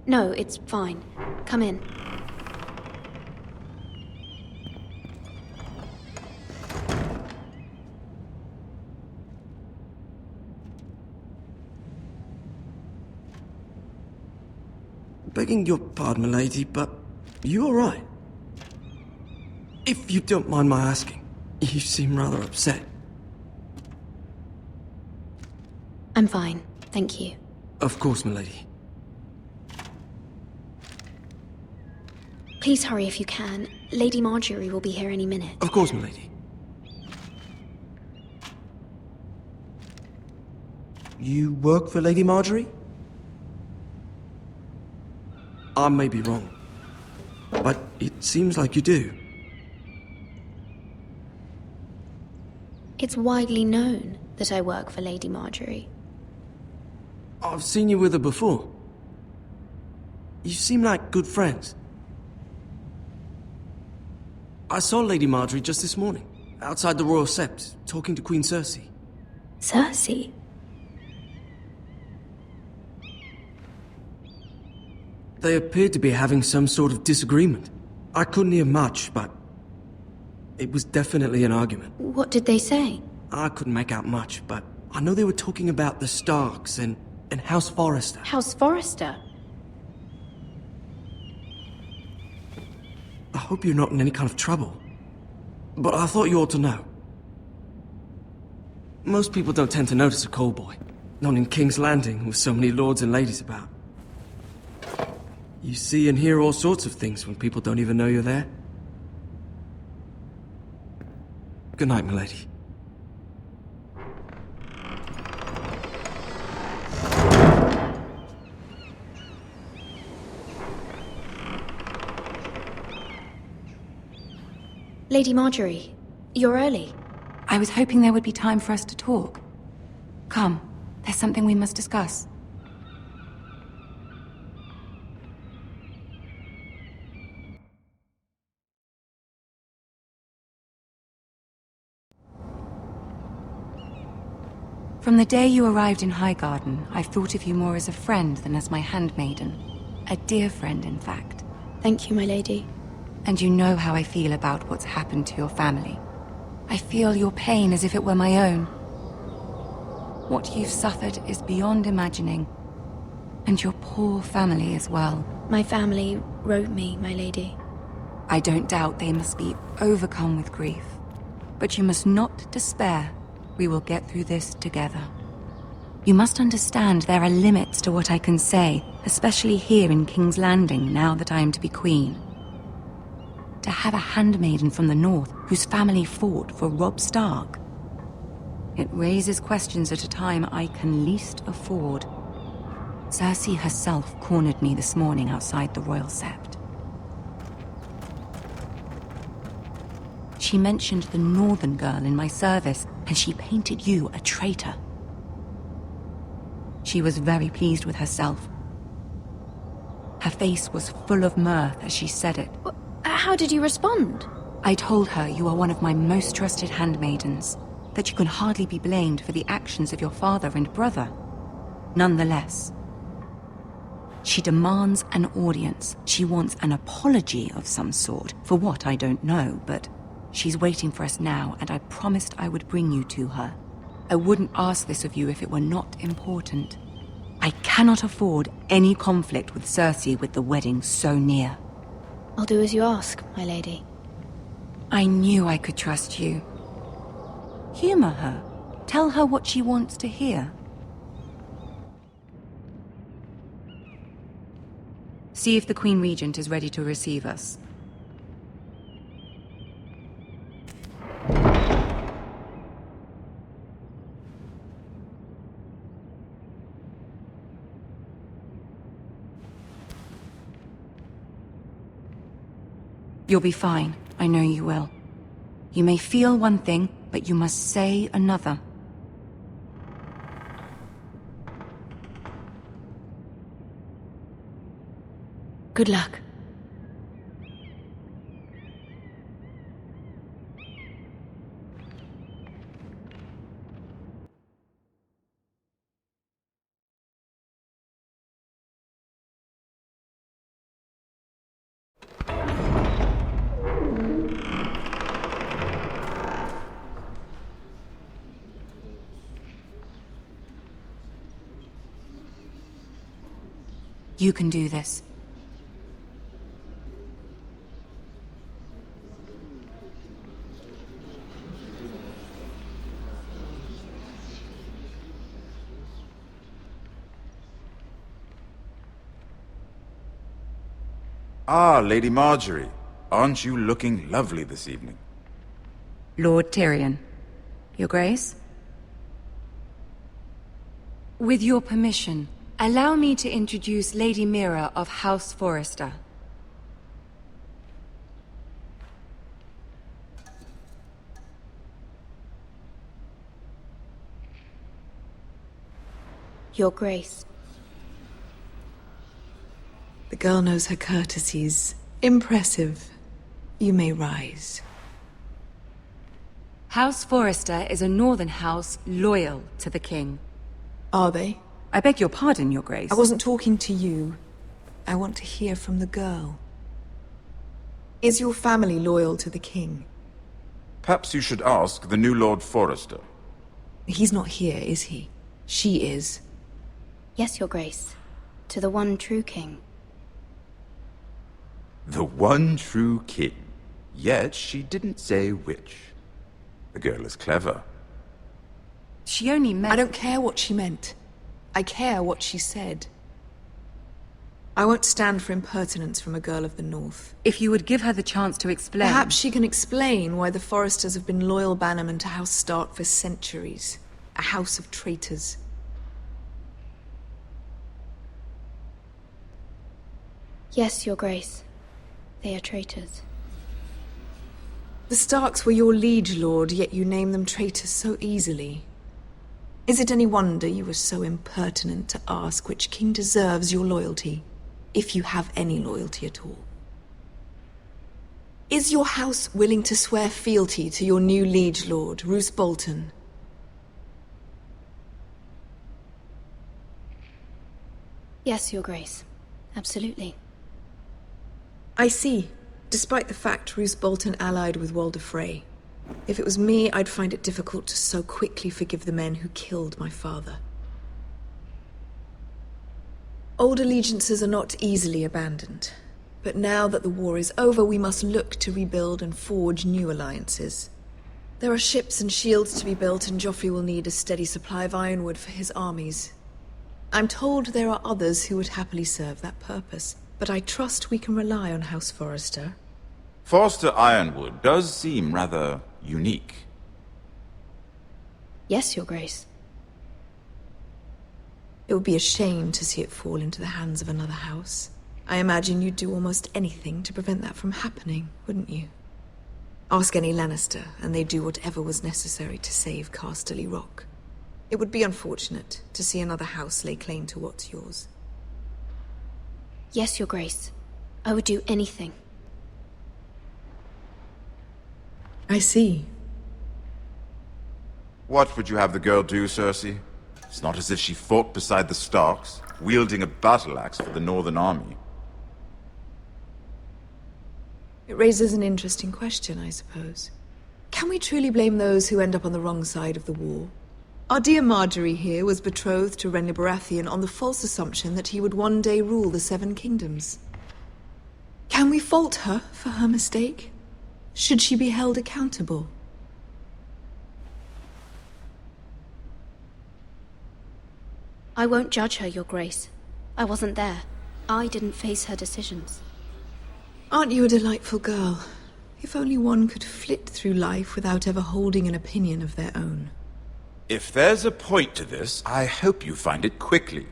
No, it's fine. Come in. Begging your pardon, milady, but you all right? If you don't mind my asking, you seem rather upset. I'm fine, thank you. Of course, milady. Please hurry if you can. Lady Marjorie will be here any minute. Of course, milady. You work for Lady Marjorie? I may be wrong, but it seems like you do. It's widely known that I work for Lady Marjorie. I've seen you with her before. You seem like good friends. I saw Lady Marjorie just this morning, outside the Royal Sept, talking to Queen Cersei. Cersei? They appeared to be having some sort of disagreement. I couldn't hear much, but it was definitely an argument. What did they say? I couldn't make out much, but I know they were talking about the Starks and House Forrester. House Forrester? I hope you're not in any kind of trouble, but I thought you ought to know. Most people don't tend to notice a callboy, not in King's Landing with so many lords and ladies about. You see and hear all sorts of things when people don't even know you're there. Good night, milady. Lady Marjorie, you're early. I was hoping there would be time for us to talk. Come, there's something we must discuss. From the day you arrived in Highgarden, I've thought of you more as a friend than as my handmaiden. A dear friend, in fact. Thank you, my lady. And you know how I feel about what's happened to your family. I feel your pain as if it were my own. What you've suffered is beyond imagining. And your poor family as well. My family wrote me, my lady. I don't doubt they must be overcome with grief. But you must not despair. We will get through this together. You must understand there are limits to what I can say, especially here in King's Landing, now that I am to be queen. To have a handmaiden from the north whose family fought for Robb Stark. It raises questions at a time I can least afford. Cersei herself cornered me this morning outside the Royal Sept. She mentioned the northern girl in my service, and she painted you a traitor. She was very pleased with herself. Her face was full of mirth as she said it. How did you respond? I told her you are one of my most trusted handmaidens, that you can hardly be blamed for the actions of your father and brother. Nonetheless, she demands an audience. She wants an apology of some sort, for what I don't know, but she's waiting for us now, and I promised I would bring you to her. I wouldn't ask this of you if it were not important. I cannot afford any conflict with Cersei with the wedding so near. I'll do as you ask, my lady. I knew I could trust you. Humor her. Tell her what she wants to hear. See if the Queen Regent is ready to receive us. You'll be fine. I know you will. You may feel one thing, but you must say another. Good luck. You can do this. Ah, Lady Marjorie. Aren't you looking lovely this evening? Lord Tyrion. Your Grace? With your permission, allow me to introduce Lady Mira of House Forrester. Your Grace. The girl knows her courtesies. Impressive. You may rise. House Forrester is a northern house loyal to the king. Are they? I beg your pardon, Your Grace. I wasn't talking to you. I want to hear from the girl. Is your family loyal to the king? Perhaps you should ask the new Lord Forrester. He's not here, is he? She is. Yes, Your Grace. To the one true king. The one true king. Yet she didn't say which. The girl is clever. She only meant... I don't care what she meant. I care what she said. I won't stand for impertinence from a girl of the North. If you would give her the chance to explain... Perhaps she can explain why the Forresters have been loyal bannermen to House Stark for centuries. A house of traitors. Yes, Your Grace. They are traitors. The Starks were your liege lord, yet you name them traitors so easily. Is it any wonder you were so impertinent to ask which king deserves your loyalty? If you have any loyalty at all. Is your house willing to swear fealty to your new liege lord, Roose Bolton? Yes, Your Grace. Absolutely. I see. Despite the fact Roose Bolton allied with Walder Frey. If it was me, I'd find it difficult to so quickly forgive the men who killed my father. Old allegiances are not easily abandoned. But now that the war is over, we must look to rebuild and forge new alliances. There are ships and shields to be built, and Joffrey will need a steady supply of ironwood for his armies. I'm told there are others who would happily serve that purpose, but I trust we can rely on House Forrester. Forrester Ironwood does seem rather unique. Yes, Your Grace. It would be a shame to see it fall into the hands of another house. I imagine you'd do almost anything to prevent that from happening, wouldn't you? Ask any Lannister, and they'd do whatever was necessary to save Casterly Rock. It would be unfortunate to see another house lay claim to what's yours. Yes, Your Grace. I would do anything. I see. What would you have the girl do, Cersei? It's not as if she fought beside the Starks, wielding a battle axe for the Northern Army. It raises an interesting question, I suppose. Can we truly blame those who end up on the wrong side of the war? Our dear Marjorie here was betrothed to Renly Baratheon on the false assumption that he would one day rule the Seven Kingdoms. Can we fault her for her mistake? Should she be held accountable? I won't judge her, Your Grace. I wasn't there. I didn't face her decisions. Aren't you a delightful girl? If only one could flit through life without ever holding an opinion of their own. If there's a point to this, I hope you find it quickly.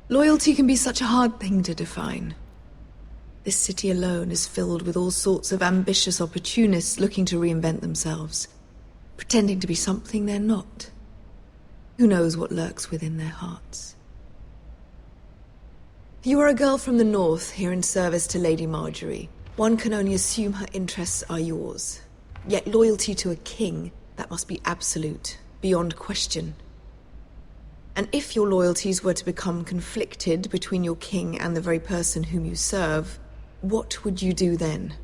Loyalty can be such a hard thing to define. This city alone is filled with all sorts of ambitious opportunists looking to reinvent themselves, pretending to be something they're not. Who knows what lurks within their hearts? You are a girl from the north, here in service to Lady Marjorie. One can only assume her interests are yours. Yet loyalty to a king, that must be absolute, beyond question. And if your loyalties were to become conflicted between your king and the very person whom you serve, what would you do then?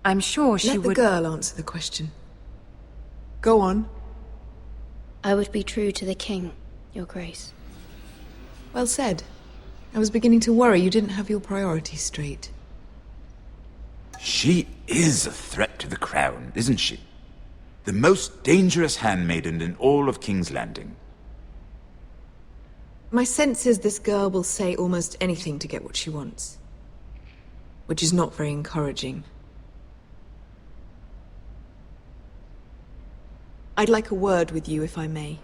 I'm sure she would... Let the girl answer the question. Go on. I would be true to the king, Your Grace. Well said. I was beginning to worry you didn't have your priorities straight. She is a threat to the crown, isn't she? The most dangerous handmaiden in all of King's Landing. My sense is this girl will say almost anything to get what she wants. Which is not very encouraging. I'd like a word with you, if I may.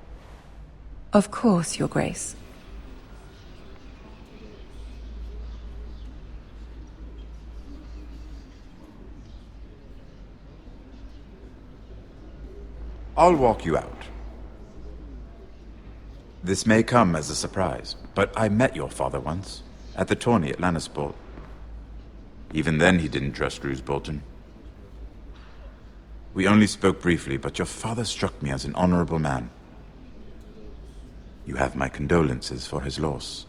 Of course, Your Grace. I'll walk you out. This may come as a surprise, but I met your father once, at the tourney at Lannisport. Even then he didn't trust Roose Bolton. We only spoke briefly, but your father struck me as an honorable man. You have my condolences for his loss.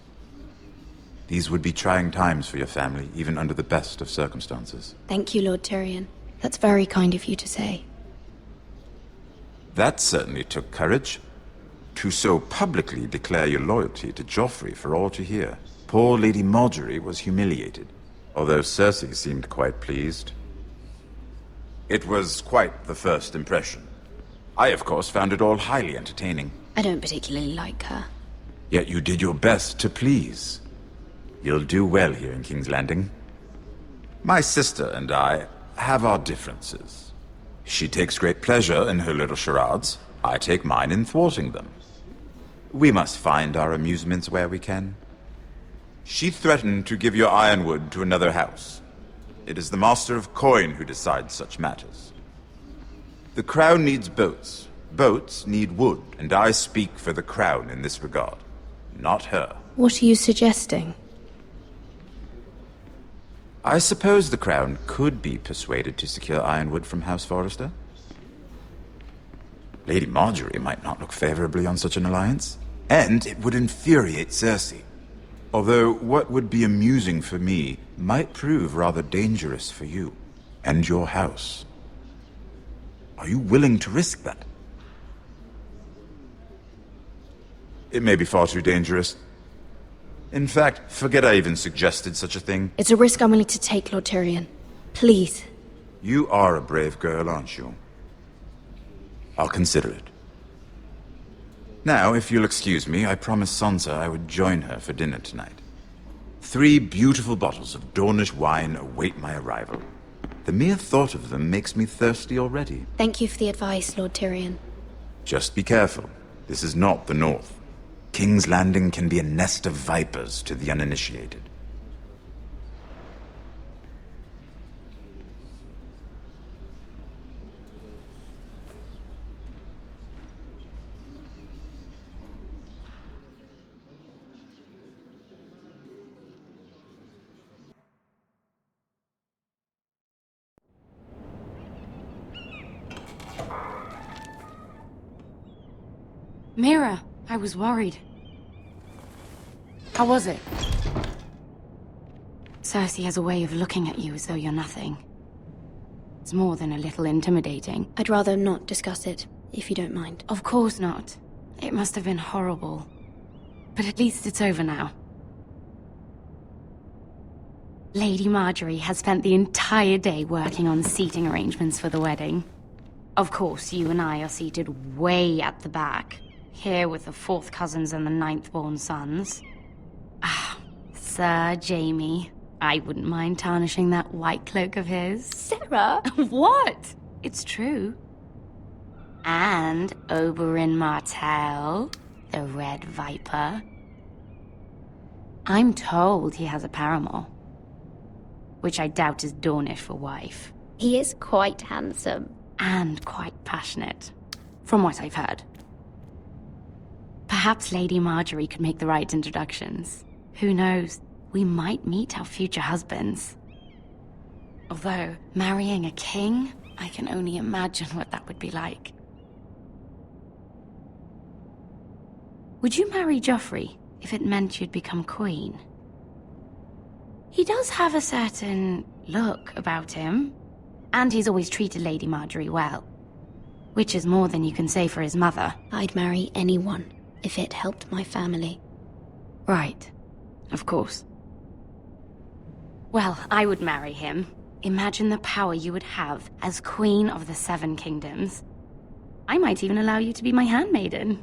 These would be trying times for your family, even under the best of circumstances. Thank you, Lord Tyrion. That's very kind of you to say. That certainly took courage. To so publicly declare your loyalty to Joffrey for all to hear. Poor Lady Margaery was humiliated, although Cersei seemed quite pleased. It was quite the first impression. I, of course, found it all highly entertaining. I don't particularly like her. Yet you did your best to please. You'll do well here in King's Landing. My sister and I have our differences. She takes great pleasure in her little charades. I take mine in thwarting them. We must find our amusements where we can. She threatened to give your ironwood to another house. It is the Master of Coin who decides such matters. The Crown needs boats. Boats need wood, and I speak for the Crown in this regard, not her. What are you suggesting? I suppose the Crown could be persuaded to secure ironwood from House Forrester. Lady Margaery might not look favorably on such an alliance, and it would infuriate Cersei. Although what would be amusing for me might prove rather dangerous for you and your house. Are you willing to risk that? It may be far too dangerous. In fact, forget I even suggested such a thing. It's a risk I'm willing to take, Lord Tyrion. Please. You are a brave girl, aren't you? I'll consider it. Now, if you'll excuse me, I promised Sansa I would join her for dinner tonight. 3 beautiful bottles of Dornish wine await my arrival. The mere thought of them makes me thirsty already. Thank you for the advice, Lord Tyrion. Just be careful. This is not the North. King's Landing can be a nest of vipers to the uninitiated. Mira, I was worried. How was it? Cersei has a way of looking at you as though you're nothing. It's more than a little intimidating. I'd rather not discuss it, if you don't mind. Of course not. It must have been horrible. But at least it's over now. Lady Margaery has spent the entire day working on seating arrangements for the wedding. Of course, you and I are seated way at the back. Here with the 4th cousins and the 9th-born sons. Ah, Sir Jaime. I wouldn't mind tarnishing that white cloak of his. Sarah? What? It's true. And Oberyn Martell, the Red Viper. I'm told he has a paramour. Which I doubt is Dornish for wife. He is quite handsome. And quite passionate, from what I've heard. Perhaps Lady Margaery could make the right introductions. Who knows? We might meet our future husbands. Although, marrying a king, I can only imagine what that would be like. Would you marry Joffrey if it meant you'd become queen? He does have a certain look about him, and he's always treated Lady Margaery well. Which is more than you can say for his mother. I'd marry anyone if it helped my family. Right. Of course. Well, I would marry him. Imagine the power you would have as Queen of the 7 Kingdoms. I might even allow you to be my handmaiden.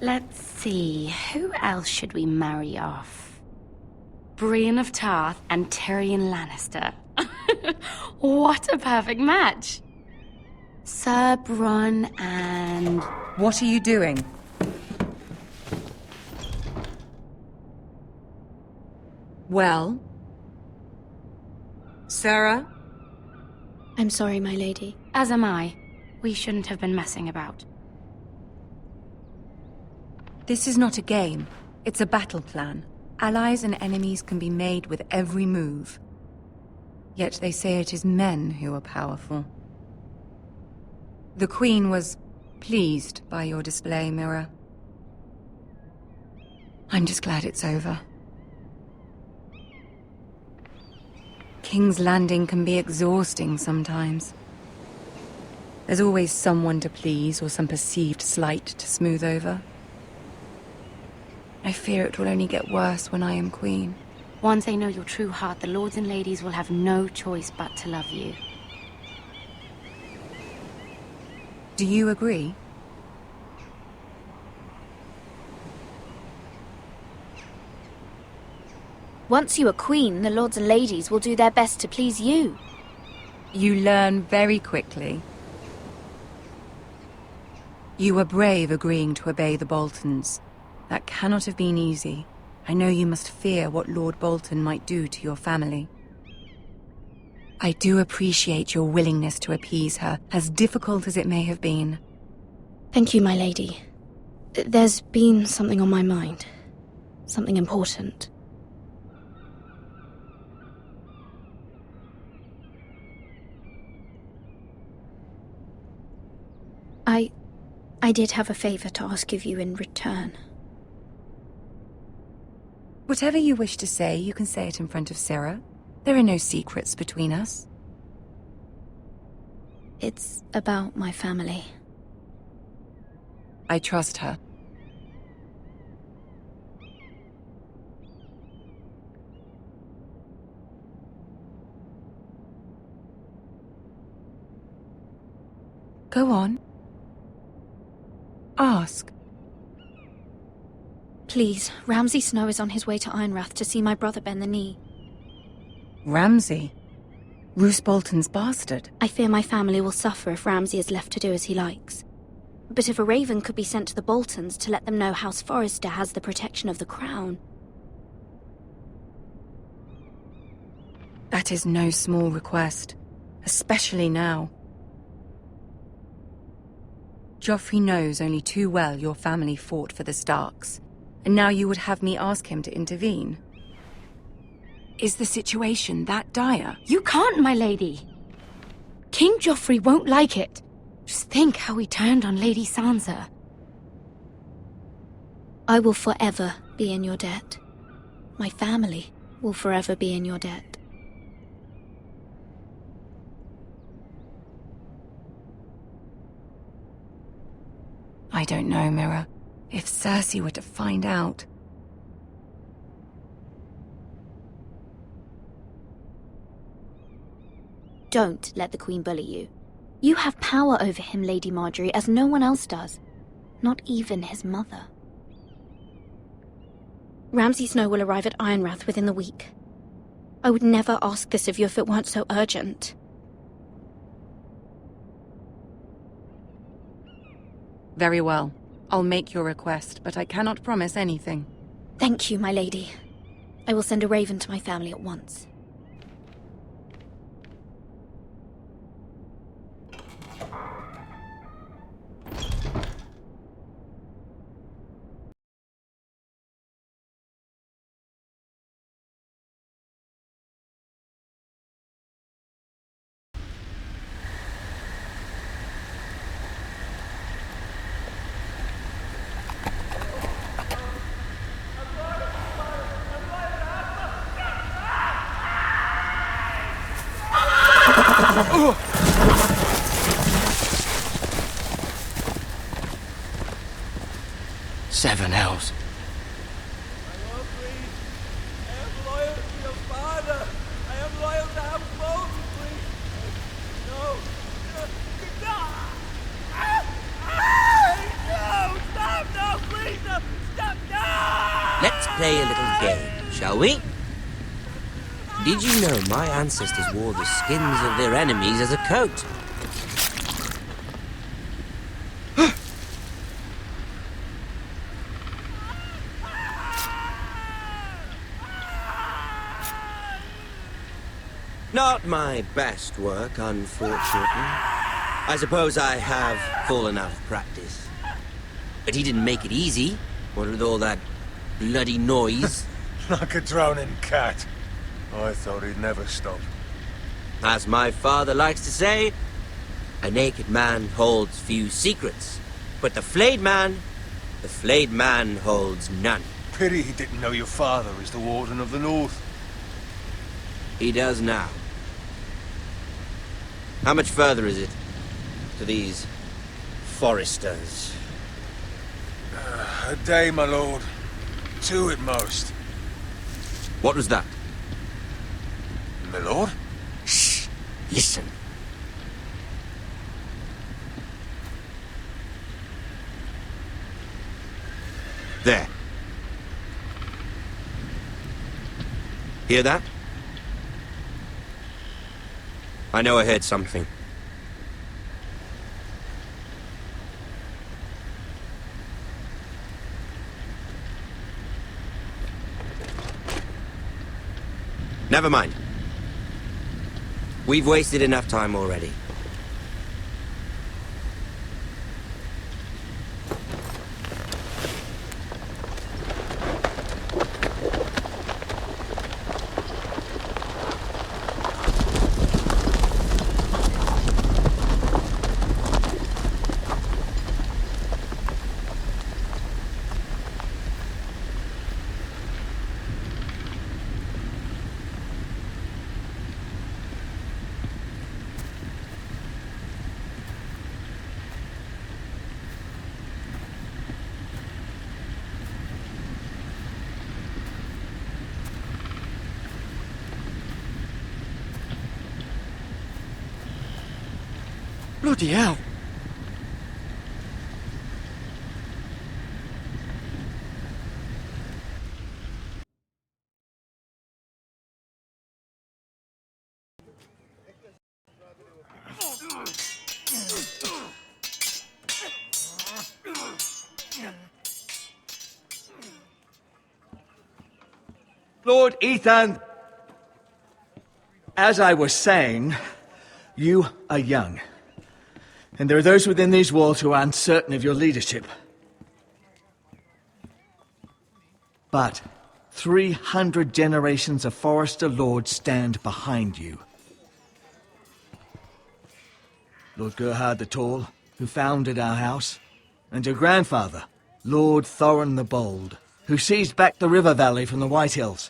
Let's see, who else should we marry off? Brienne of Tarth and Tyrion Lannister. What a perfect match! Sir Bronn and... What are you doing? Well? Sarah? I'm sorry, my lady. As am I. We shouldn't have been messing about. This is not a game. It's a battle plan. Allies and enemies can be made with every move. Yet they say it is men who are powerful. The Queen was pleased by your display, Mira. I'm just glad it's over. King's Landing can be exhausting sometimes. There's always someone to please or some perceived slight to smooth over. I fear it will only get worse when I am queen. Once they know your true heart, the lords and ladies will have no choice but to love you. Do you agree? Once you are queen, the lords and ladies will do their best to please you. You learn very quickly. You were brave agreeing to obey the Boltons. That cannot have been easy. I know you must fear what Lord Bolton might do to your family. I do appreciate your willingness to appease her, as difficult as it may have been. Thank you, my lady. There's been something on my mind. Something important. I did have a favor to ask of you in return. Whatever you wish to say, you can say it in front of Sarah. There are no secrets between us. It's about my family. I trust her. Go on. Ask. Please, Ramsay Snow is on his way to Ironrath to see my brother bend the knee. Ramsay? Roose Bolton's bastard? I fear my family will suffer if Ramsay is left to do as he likes. But if a raven could be sent to the Boltons to let them know House Forrester has the protection of the crown... That is no small request, especially now. Joffrey knows only too well your family fought for the Starks, and now you would have me ask him to intervene. Is the situation that dire? You can't, my lady! King Joffrey won't like it. Just think how he turned on Lady Sansa. I will forever be in your debt. My family will forever be in your debt. I don't know, Mira. If Cersei were to find out... Don't let the Queen bully you. You have power over him, Lady Marjorie, as no one else does. Not even his mother. Ramsay Snow will arrive at Ironrath within the week. I would never ask this of you if it weren't so urgent. Very well. I'll make your request, but I cannot promise anything. Thank you, my lady. I will send a raven to my family at once. Seven hells. Let's play a little game, shall we? Did you know my ancestors wore the skins of their enemies as a coat? Not my best work, unfortunately. I suppose I have fallen out of practice. But he didn't make it easy, what with all that bloody noise. Like a drowning cat. I thought he'd never stop. As my father likes to say, a naked man holds few secrets, but the flayed man holds none. Pity he didn't know your father is the Warden of the North. He does now. How much further is it to these foresters? A day, my lord. 2 at most. What was that? My lord? Shh! Listen. There. Hear that? I know I heard something. Never mind. We've wasted enough time already. Bloody hell! Lord Ethan, as I was saying, you are young. And there are those within these walls who are uncertain of your leadership. But 300 generations of Forester Lords stand behind you. Lord Gerhard the Tall, who founded our house, and your grandfather, Lord Thorin the Bold, who seized back the river valley from the White Hills.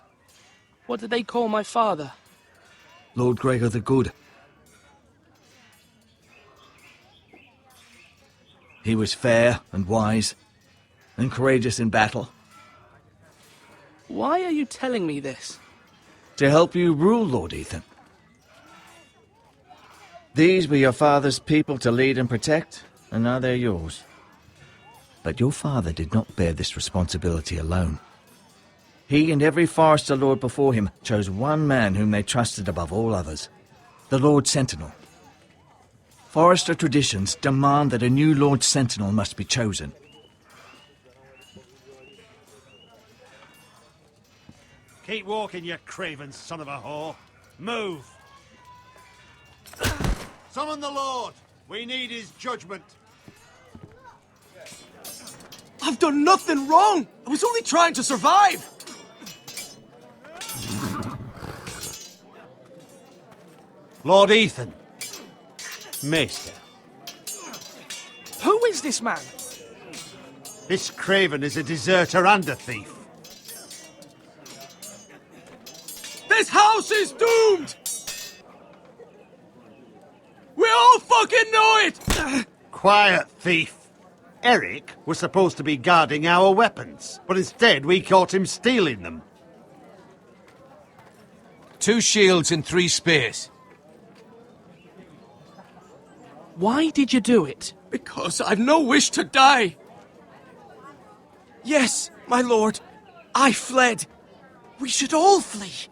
What did they call my father? Lord Gregor the Good. He was fair and wise, and courageous in battle. Why are you telling me this? To help you rule, Lord Ethan. These were your father's people to lead and protect, and now they're yours. But your father did not bear this responsibility alone. He and every Forester Lord before him chose one man whom they trusted above all others, the Lord Sentinel. Forester traditions demand that a new Lord Sentinel must be chosen. Keep walking, you craven son of a whore. Move! Summon the Lord! We need his judgment. I've done nothing wrong! I was only trying to survive! Lord Ethan. Maester. Who is this man? This craven is a deserter and a thief. This house is doomed! We all fucking know it! Quiet, thief. Eric was supposed to be guarding our weapons, but instead we caught him stealing them. 2 shields and 3 spears. Why did you do it? Because I've no wish to die. Yes, my lord. I fled. We should all flee.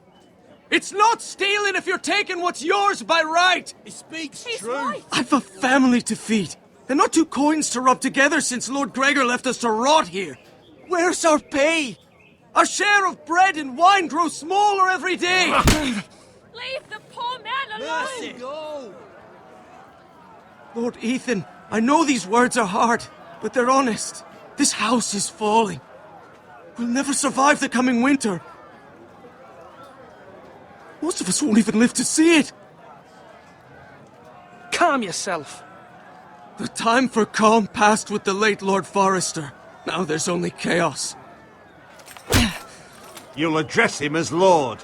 It's not stealing if you're taking what's yours by right. He speaks truth. I've a family to feed, and not 2 coins to rub together since Lord Gregor left us to rot here. Where's our pay? Our share of bread and wine grows smaller every day. Leave the poor man alone! Mercy, go! Lord Ethan, I know these words are hard, but they're honest. This house is falling. We'll never survive the coming winter. Most of us won't even live to see it. Calm yourself. The time for calm passed with the late Lord Forester. Now there's only chaos. You'll address him as Lord.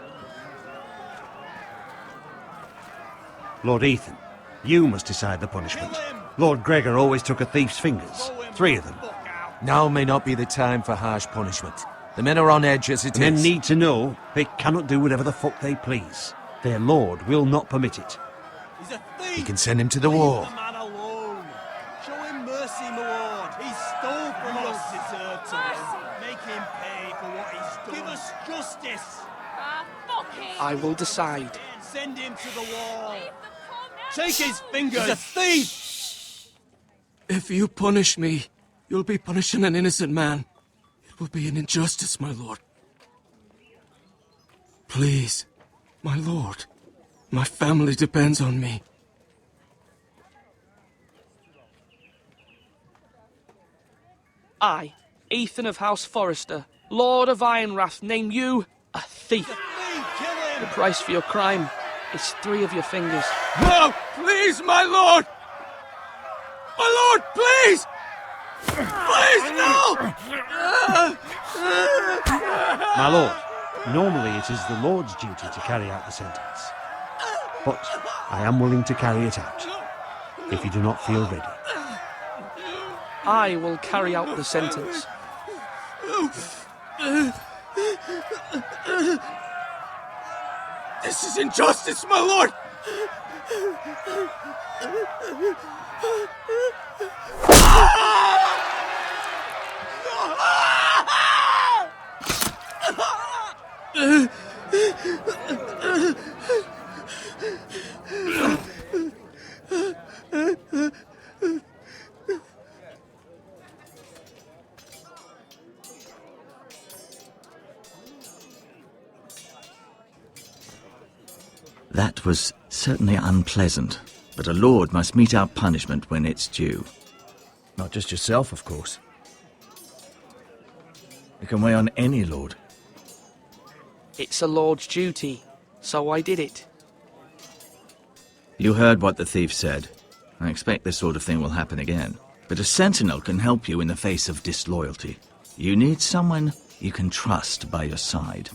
Lord Ethan, you must decide the punishment. Lord Gregor always took a thief's fingers. 3 of them. Now may not be the time for harsh punishment. The men are on edge as it is. Men need to know they cannot do whatever the fuck they please. Their lord will not permit it. He's a thief! You can send him to the wall. Leave the man alone. Show him mercy, my lord. He stole from us. He don't deserve to live. Make him pay for what he's done. Give us justice. I will decide. Send him to the wall. Take his fingers. He's a thief! If you punish me, you'll be punishing an innocent man. It will be an injustice, my lord. Please, my lord. My family depends on me. I, Ethan of House Forrester, Lord of Ironrath, name you a thief. The price for your crime is 3 of your fingers. No! Please, my lord! My lord, please! Please, no! My lord, normally it is the Lord's duty to carry out the sentence. But I am willing to carry it out, if you do not feel ready. I will carry out the sentence. This is injustice, my lord! That was certainly unpleasant, but a lord must mete out punishment when it's due. Not just yourself, of course. It can weigh on any lord. It's a lord's duty, so I did it. You heard what the thief said. I expect this sort of thing will happen again. But a sentinel can help you in the face of disloyalty. You need someone you can trust by your side.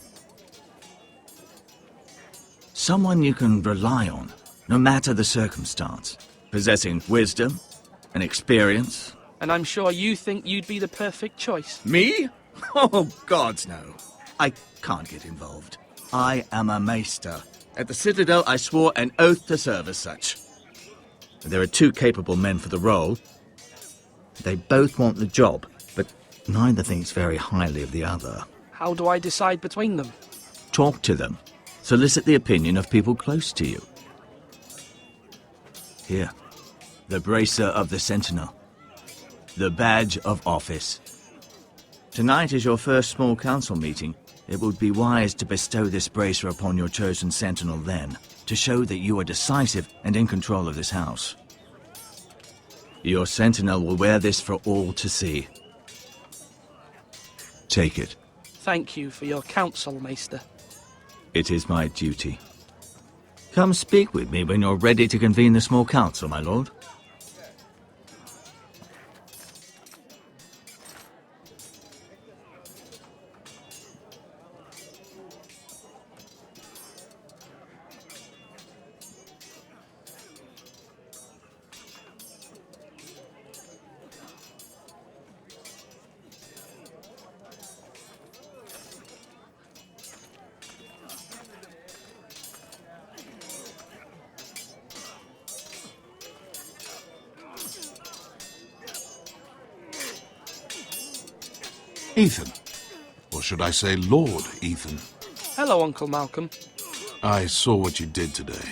Someone you can rely on, no matter the circumstance. Possessing wisdom and experience. And I'm sure you think you'd be the perfect choice. Me? Oh, gods no. I can't get involved. I am a maester. At the Citadel, I swore an oath to serve as such. There are 2 capable men for the role. They both want the job, but neither thinks very highly of the other. How do I decide between them? Talk to them. Solicit the opinion of people close to you. Here, the bracer of the Sentinel. The badge of office. Tonight is your first small council meeting. It would be wise to bestow this bracer upon your chosen Sentinel then, to show that you are decisive and in control of this house. Your Sentinel will wear this for all to see. Take it. Thank you for your counsel, Maester. It is my duty. Come speak with me when you're ready to convene the small council, my lord. Ethan. Or should I say Lord Ethan? Hello, Uncle Malcolm. I saw what you did today.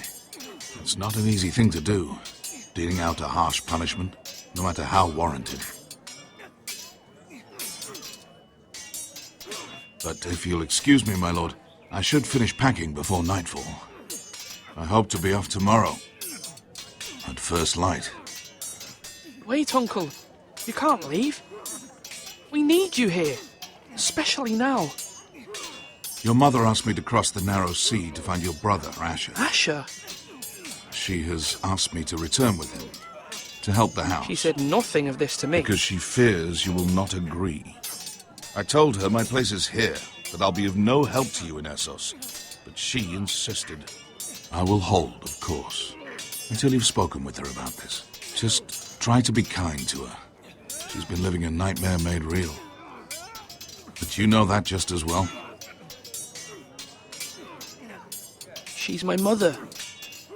It's not an easy thing to do, dealing out a harsh punishment, no matter how warranted. But if you'll excuse me, my lord, I should finish packing before nightfall. I hope to be off tomorrow, at first light. Wait, Uncle. You can't leave. We need you here, especially now. Your mother asked me to cross the narrow sea to find your brother, Asher. Asher? She has asked me to return with him, to help the house. She said nothing of this to me. Because she fears you will not agree. I told her my place is here, that I'll be of no help to you in Essos. But she insisted. I will hold, of course, until you've spoken with her about this. Just try to be kind to her. She's been living a nightmare made real. But you know that just as well. She's my mother.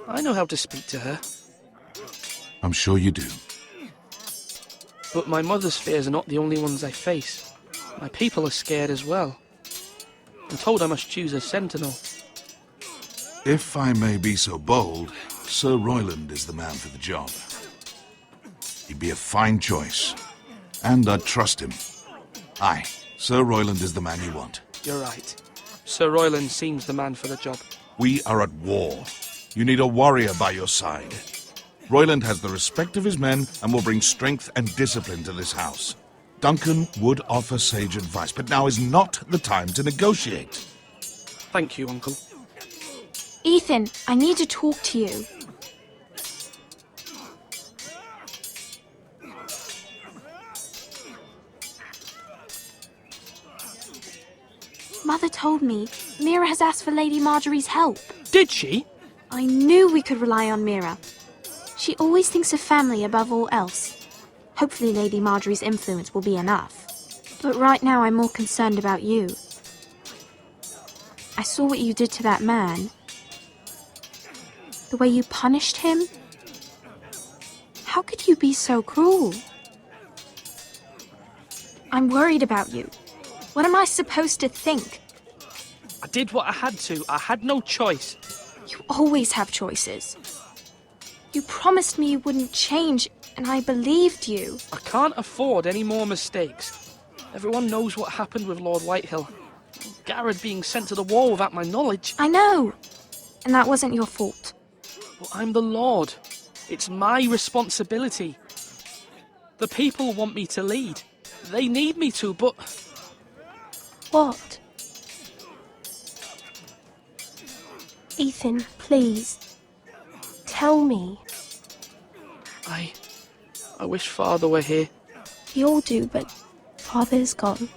I know how to speak to her. I'm sure you do. But my mother's fears are not the only ones I face. My people are scared as well. I'm told I must choose a sentinel. If I may be so bold, Sir Royland is the man for the job. He'd be a fine choice. And I'd trust him. Aye, Sir Royland is the man you want. You're right. Sir Royland seems the man for the job. We are at war. You need a warrior by your side. Royland has the respect of his men and will bring strength and discipline to this house. Duncan would offer sage advice, but now is not the time to negotiate. Thank you, Uncle. Ethan, I need to talk to you. Mother told me Mira has asked for Lady Marjorie's help. Did she? I knew we could rely on Mira. She always thinks of family above all else. Hopefully Lady Marjorie's influence will be enough. But right now I'm more concerned about you. I saw what you did to that man. The way you punished him. How could you be so cruel? I'm worried about you. What am I supposed to think? I did what I had to. I had no choice. You always have choices. You promised me you wouldn't change, and I believed you. I can't afford any more mistakes. Everyone knows what happened with Lord Whitehill. Garrett being sent to the war without my knowledge. I know. And that wasn't your fault. Well, I'm the Lord. It's my responsibility. The people want me to lead. They need me to, but... What? Ethan, please. Tell me. I wish Father were here. We all do, but Father is gone.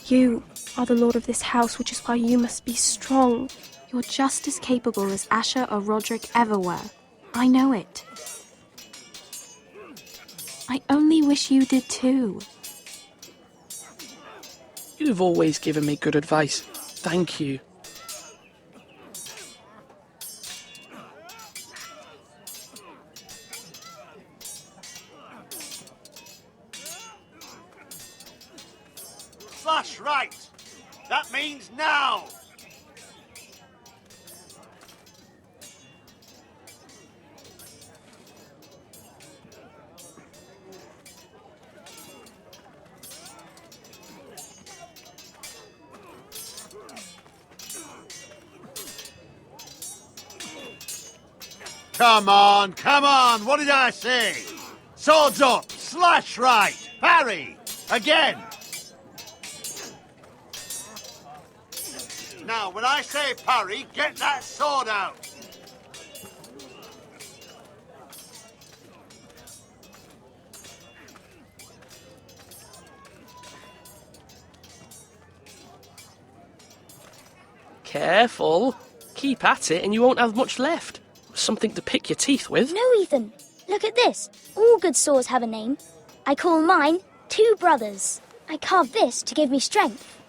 You are the lord of this house, which is why you must be strong. You're just as capable as Asher or Roderick ever were. I know it. I only wish you did too. You've always given me good advice. Thank you. Slash right! That means now! Come on, what did I say? Swords up, slash right, parry, again. Now, when I say parry, get that sword out. Careful. Keep at it and you won't have much left. Something to pick your teeth with. No, Ethan. Look at this. All good swords have a name. I call mine Two Brothers. I carved this to give me strength.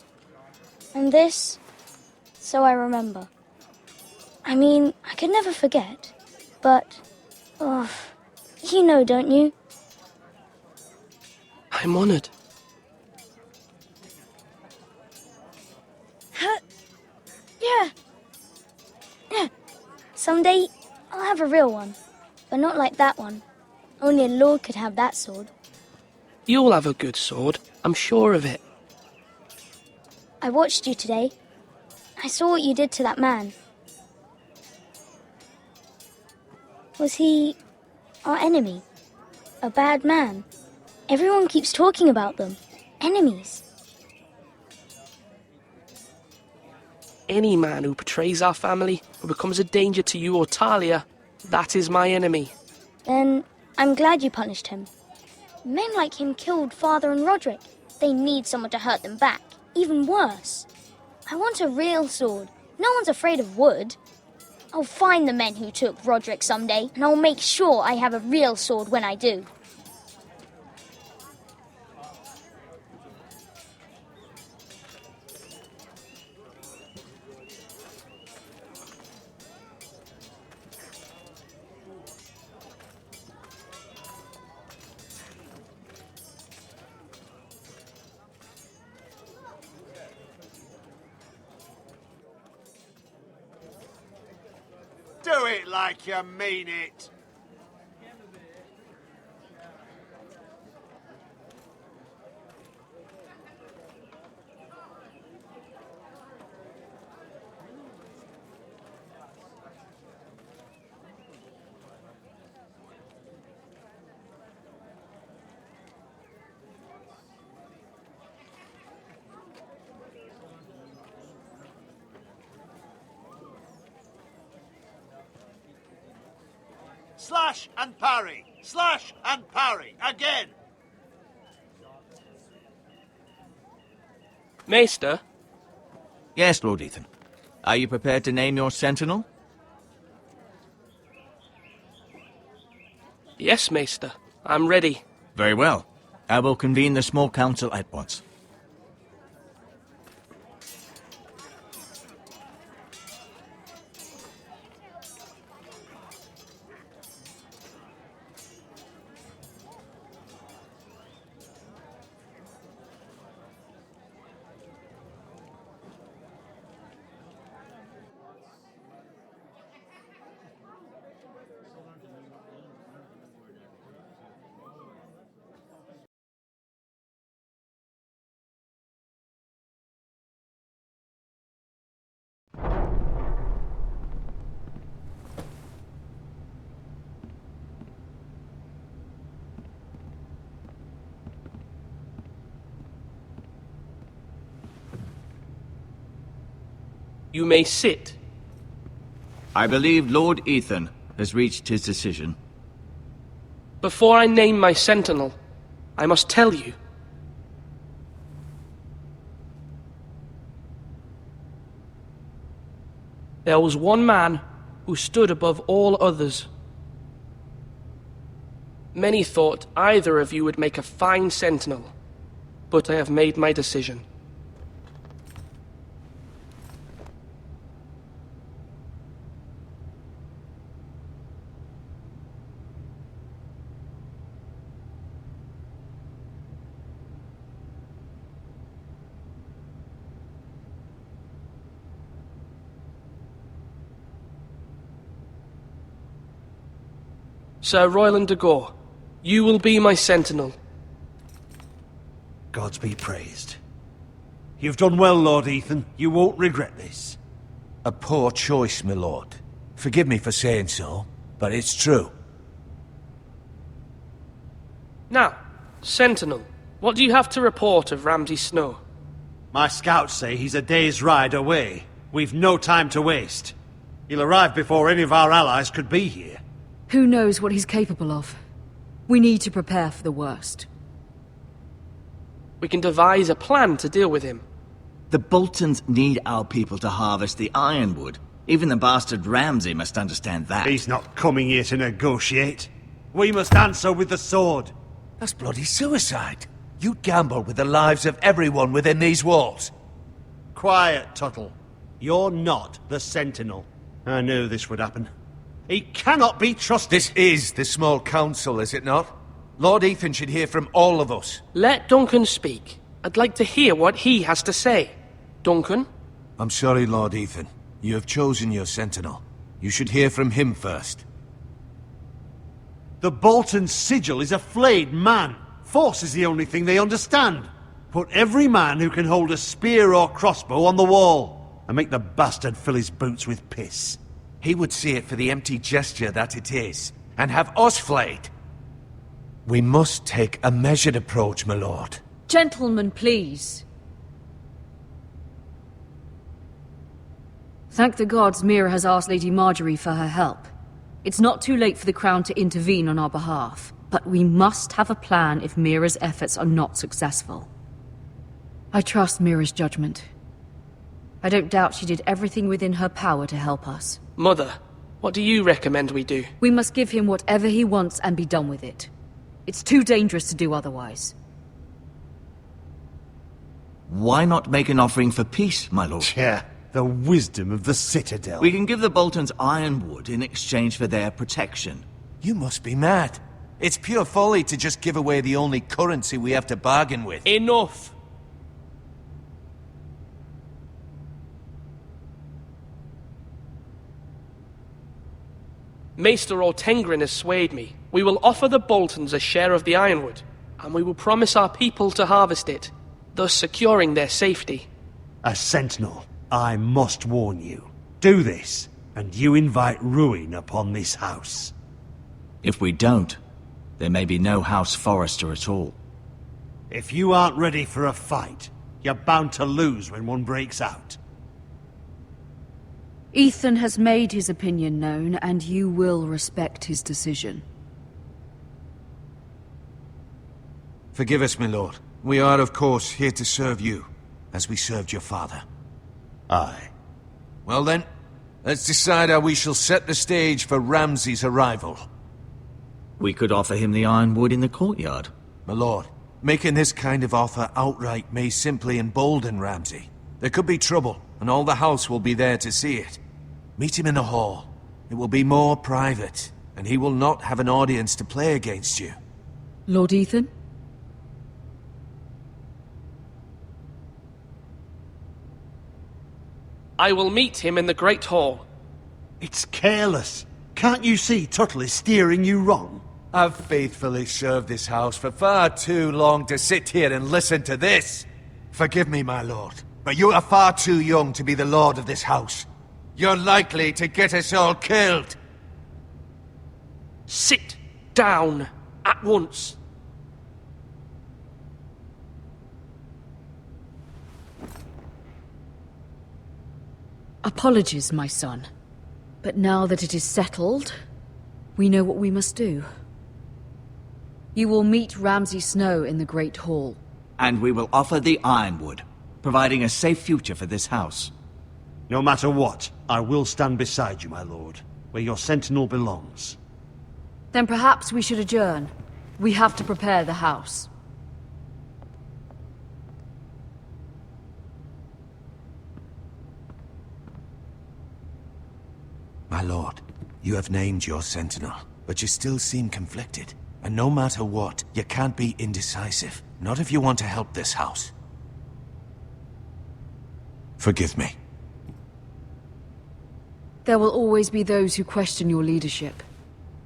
And this, so I remember. I mean, I could never forget. But, you know, don't you? I'm honoured. Yeah. Someday, I'll have a real one. But not like that one. Only a lord could have that sword. You'll have a good sword. I'm sure of it. I watched you today. I saw what you did to that man. Was he our enemy? A bad man? Everyone keeps talking about them. Enemies. Any man who betrays our family, who becomes a danger to you or Talia, that is my enemy. Then I'm glad you punished him. Men like him killed Father and Roderick. They need someone to hurt them back. Even worse. I want a real sword. No one's afraid of wood. I'll find the men who took Roderick someday, and I'll make sure I have a real sword when I do. Do it like you mean it. Slash and parry. Slash and parry. Again. Maester? Yes, Lord Ethan. Are you prepared to name your sentinel? Yes, Maester. I'm ready. Very well. I will convene the small council at once. You may sit. I believe Lord Ethan has reached his decision. Before I name my sentinel, I must tell you. There was one man who stood above all others. Many thought either of you would make a fine sentinel, but I have made my decision. Sir Royland de Gore, you will be my sentinel. Gods be praised. You've done well, Lord Ethan. You won't regret this. A poor choice, my lord. Forgive me for saying so, but it's true. Now, sentinel, what do you have to report of Ramsay Snow? My scouts say he's a day's ride away. We've no time to waste. He'll arrive before any of our allies could be here. Who knows what he's capable of? We need to prepare for the worst. We can devise a plan to deal with him. The Boltons need our people to harvest the ironwood. Even the bastard Ramsay must understand that. He's not coming here to negotiate. We must answer with the sword. That's bloody suicide. You'd gamble with the lives of everyone within these walls. Quiet, Tuttle. You're not the Sentinel. I knew this would happen. He cannot be trusted. This is the small council, is it not? Lord Ethan should hear from all of us. Let Duncan speak. I'd like to hear what he has to say. Duncan? I'm sorry, Lord Ethan. You have chosen your sentinel. You should hear from him first. The Bolton sigil is a flayed man. Force is the only thing they understand. Put every man who can hold a spear or crossbow on the wall, and make the bastard fill his boots with piss. He would see it for the empty gesture that it is, and have us flayed. We must take a measured approach, my lord. Gentlemen, please. Thank the gods Mira has asked Lady Marjorie for her help. It's not too late for the Crown to intervene on our behalf, but we must have a plan if Mira's efforts are not successful. I trust Mira's judgment. I don't doubt she did everything within her power to help us. Mother, what do you recommend we do? We must give him whatever he wants and be done with it. It's too dangerous to do otherwise. Why not make an offering for peace, my lord? Yeah, the wisdom of the Citadel. We can give the Boltons ironwood in exchange for their protection. You must be mad. It's pure folly to just give away the only currency we have to bargain with. Enough! Maester Ortengrin has swayed me. We will offer the Boltons a share of the ironwood, and we will promise our people to harvest it, thus securing their safety. As Sentinel, I must warn you. Do this, and you invite ruin upon this house. If we don't, there may be no House Forrester at all. If you aren't ready for a fight, you're bound to lose when one breaks out. Ethan has made his opinion known, and you will respect his decision. Forgive us, my lord. We are, of course, here to serve you, as we served your father. Aye. Well then, let's decide how we shall set the stage for Ramsay's arrival. We could offer him the ironwood in the courtyard. My lord, making this kind of offer outright may simply embolden Ramsay. There could be trouble, and all the house will be there to see it. Meet him in the hall. It will be more private, and he will not have an audience to play against you. Lord Ethan? I will meet him in the Great Hall. It's careless. Can't you see Tuttle is steering you wrong? I've faithfully served this house for far too long to sit here and listen to this. Forgive me, my lord, but you are far too young to be the lord of this house. You're likely to get us all killed. Sit down at once. Apologies, my son. But now that it is settled, we know what we must do. You will meet Ramsay Snow in the Great Hall. And we will offer the ironwood, providing a safe future for this house. No matter what, I will stand beside you, my lord, where your sentinel belongs. Then perhaps we should adjourn. We have to prepare the house. My lord, you have named your sentinel, but you still seem conflicted. And no matter what, you can't be indecisive. Not if you want to help this house. Forgive me. There will always be those who question your leadership,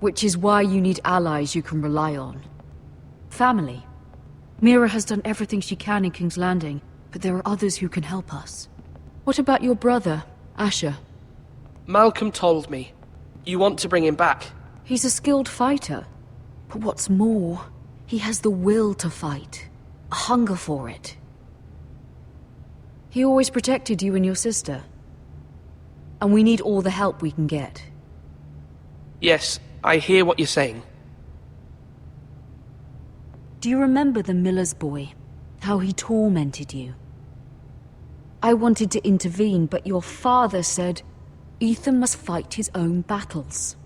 which is why you need allies you can rely on. Family. Mira has done everything she can in King's Landing, but there are others who can help us. What about your brother, Asher? Malcolm told me. You want to bring him back? He's a skilled fighter. But what's more, he has the will to fight. A hunger for it. He always protected you and your sister. And we need all the help we can get. Yes, I hear what you're saying. Do you remember the miller's boy? How he tormented you? I wanted to intervene, but your father said Ethan must fight his own battles.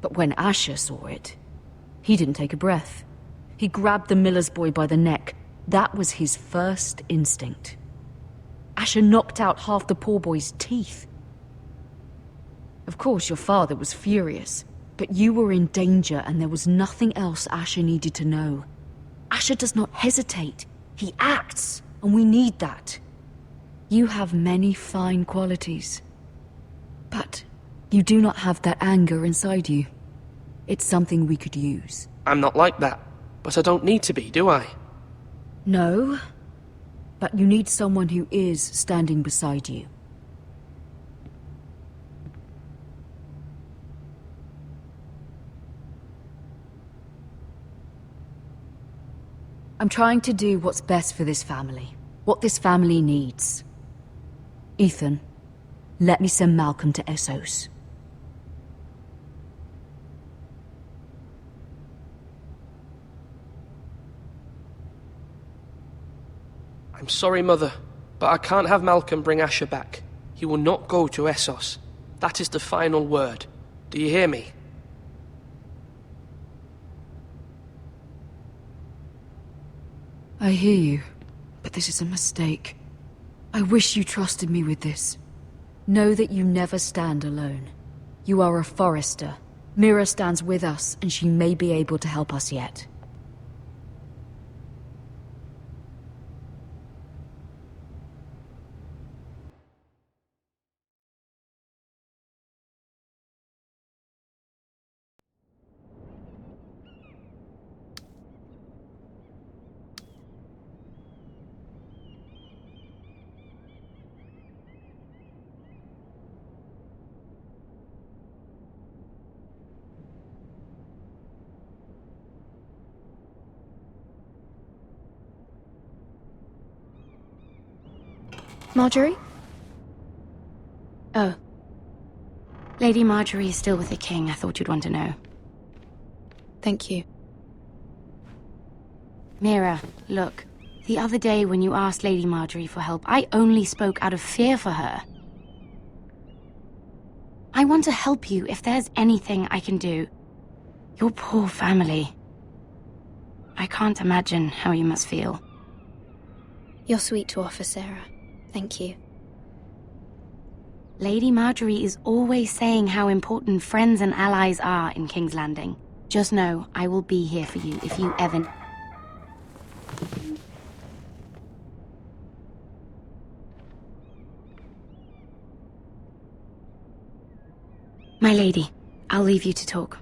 But when Asher saw it, he didn't take a breath. He grabbed the miller's boy by the neck. That was his first instinct. Asher knocked out half the poor boy's teeth. Of course, your father was furious, but you were in danger and there was nothing else Asher needed to know. Asher does not hesitate. He acts, and we need that. You have many fine qualities, but you do not have that anger inside you. It's something we could use. I'm not like that, but I don't need to be, do I? No, but you need someone who is standing beside you. I'm trying to do what's best for this family, what this family needs. Ethan, let me send Malcolm to Essos. I'm sorry, Mother, but I can't have Malcolm bring Asher back. He will not go to Essos. That is the final word. Do you hear me? I hear you, but this is a mistake. I wish you trusted me with this. Know that you never stand alone. You are a Forester. Mira stands with us, and she may be able to help us yet. Marjorie? Oh. Lady Marjorie is still with the king. I thought you'd want to know. Thank you. Mira, look. The other day when you asked Lady Marjorie for help, I only spoke out of fear for her. I want to help you if there's anything I can do. Your poor family. I can't imagine how you must feel. You're sweet to offer, Sarah. Thank you. Lady Marjorie is always saying how important friends and allies are in King's Landing. Just know, I will be here for you if you ever... My lady, I'll leave you to talk.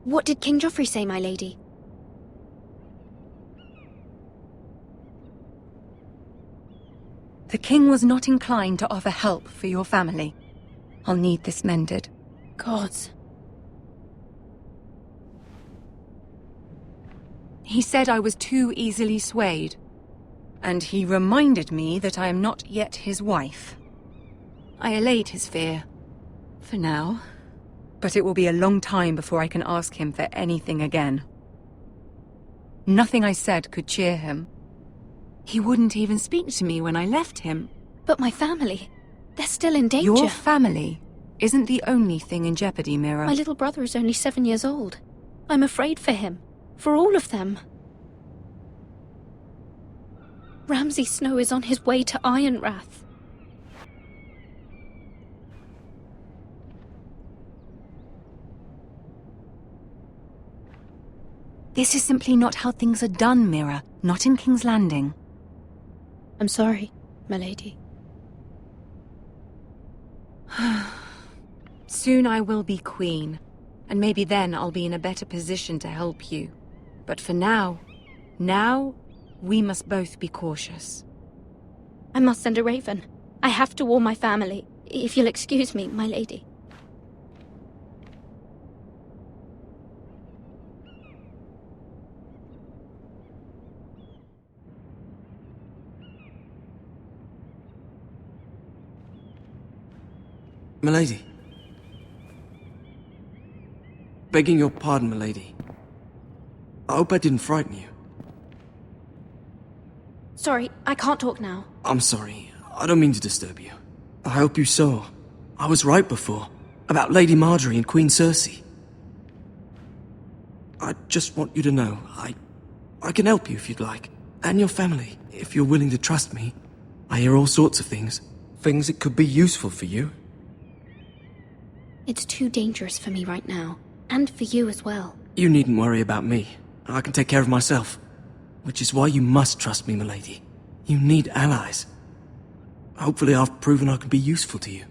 What did King Joffrey say, my lady? The king was not inclined to offer help for your family. I'll need this mended. Gods. He said I was too easily swayed. And he reminded me that I am not yet his wife. I allayed his fear. For now. But it will be a long time before I can ask him for anything again. Nothing I said could cheer him. He wouldn't even speak to me when I left him. But my family, they're still in danger. Your family isn't the only thing in jeopardy, Mira. My little brother is only 7 years old. I'm afraid for him. For all of them. Ramsay Snow is on his way to Ironrath. This is simply not how things are done, Mira. Not in King's Landing. I'm sorry, my lady. Soon I will be queen, and maybe then I'll be in a better position to help you. But for now, we must both be cautious. I must send a raven. I have to warn my family. If you'll excuse me, my lady. Milady. Begging your pardon, milady. I hope I didn't frighten you. Sorry, I can't talk now. I'm sorry. I don't mean to disturb you. I hope you saw. I was right before. About Lady Marjorie and Queen Cersei. I just want you to know, I can help you if you'd like. And your family, if you're willing to trust me. I hear all sorts of things. Things that could be useful for you. It's too dangerous for me right now. And for you as well. You needn't worry about me. I can take care of myself. Which is why you must trust me, milady. You need allies. Hopefully I've proven I can be useful to you.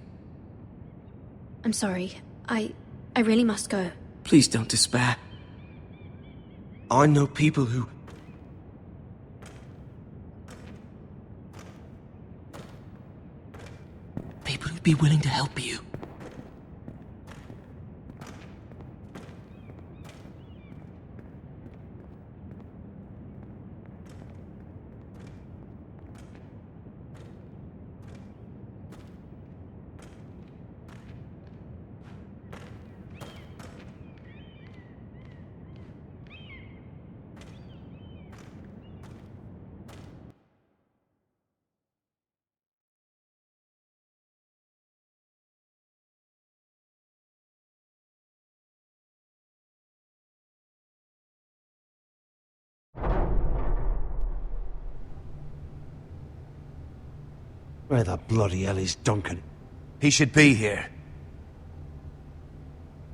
I'm sorry. I really must go. Please don't despair. I know people who... people who'd be willing to help you. Where the bloody hell is Duncan? He should be here.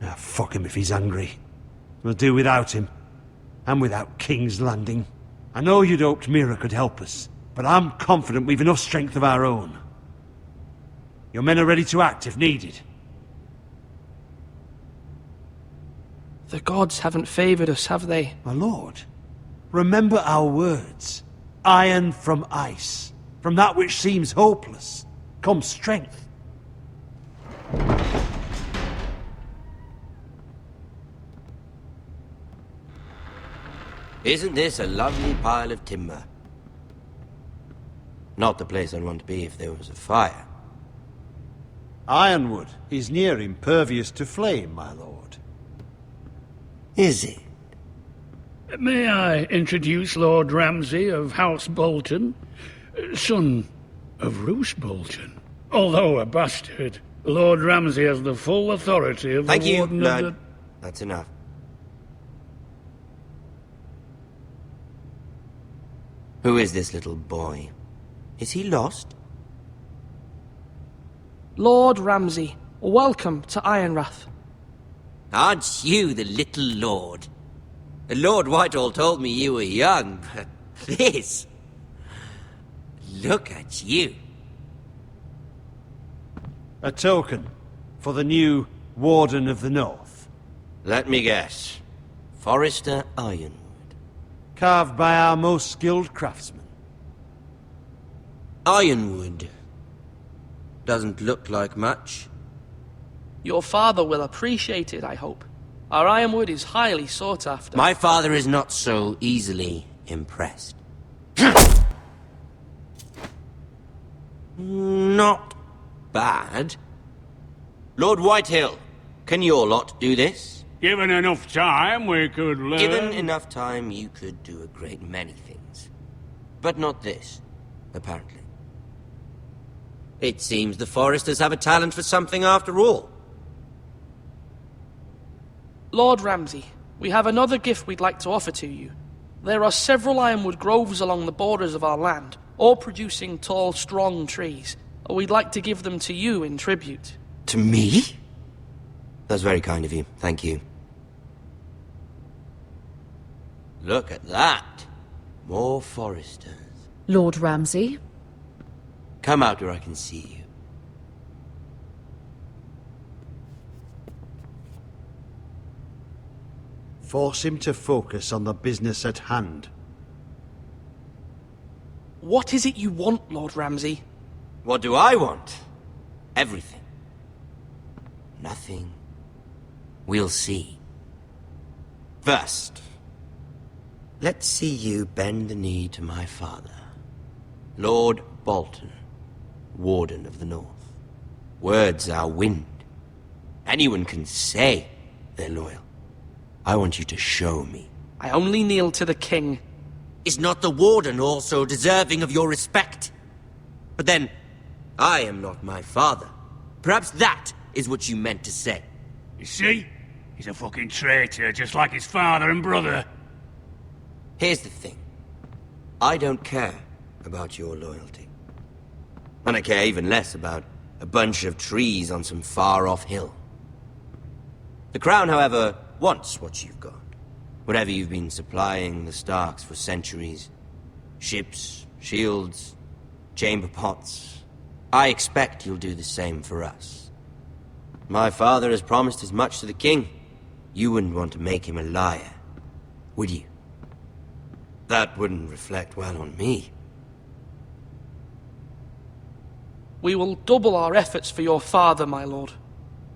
Ah, fuck him if he's angry. We'll do without him. And without King's Landing. I know you'd hoped Mira could help us, but I'm confident we've enough strength of our own. Your men are ready to act if needed. The gods haven't favoured us, have they? My lord, remember our words. Iron from ice. From that which seems hopeless comes strength. Isn't this a lovely pile of timber? Not the place I'd want to be if there was a fire. Ironwood is near impervious to flame, my lord. Is it? May I introduce Lord Ramsay of House Bolton, son of Roose Bolton. Although a bastard, Lord Ramsay has the full authority of Thank the you, Warden lad. of the... That's enough. Who is this little boy? Is he lost? Lord Ramsay, welcome to Ironrath. Aren't you the little lord? Lord Whitehall told me you were young, but this... Look at you. A token for the new Warden of the North. Let me guess. Forrester Ironwood. Carved by our most skilled craftsmen. Ironwood. Doesn't look like much. Your father will appreciate it, I hope. Our ironwood is highly sought after. My father is not so easily impressed. Not bad. Lord Whitehill, can your lot do this? Given enough time, we could learn... Given enough time, you could do a great many things. But not this, apparently. It seems the Foresters have a talent for something after all. Lord Ramsay, we have another gift we'd like to offer to you. There are several ironwood groves along the borders of our land, all producing tall, strong trees. We'd like to give them to you in tribute. To me? That's very kind of you. Thank you. Look at that. More Foresters. Lord Ramsay? Come out where I can see you. Force him to focus on the business at hand. What is it you want, Lord Ramsay? What do I want? Everything. Nothing. We'll see. First, let's see you bend the knee to my father, Lord Bolton, Warden of the North. Words are wind. Anyone can say they're loyal. I want you to show me. I only kneel to the king. Is not the Warden also deserving of your respect? But then, I am not my father. Perhaps that is what you meant to say. You see? He's a fucking traitor, just like his father and brother. Here's the thing. I don't care about your loyalty. And I care even less about a bunch of trees on some far-off hill. The Crown, however, wants what you've got. Whatever you've been supplying the Starks for centuries. Ships, shields, chamber pots. I expect you'll do the same for us. My father has promised as much to the king. You wouldn't want to make him a liar, would you? That wouldn't reflect well on me. We will double our efforts for your father, my lord.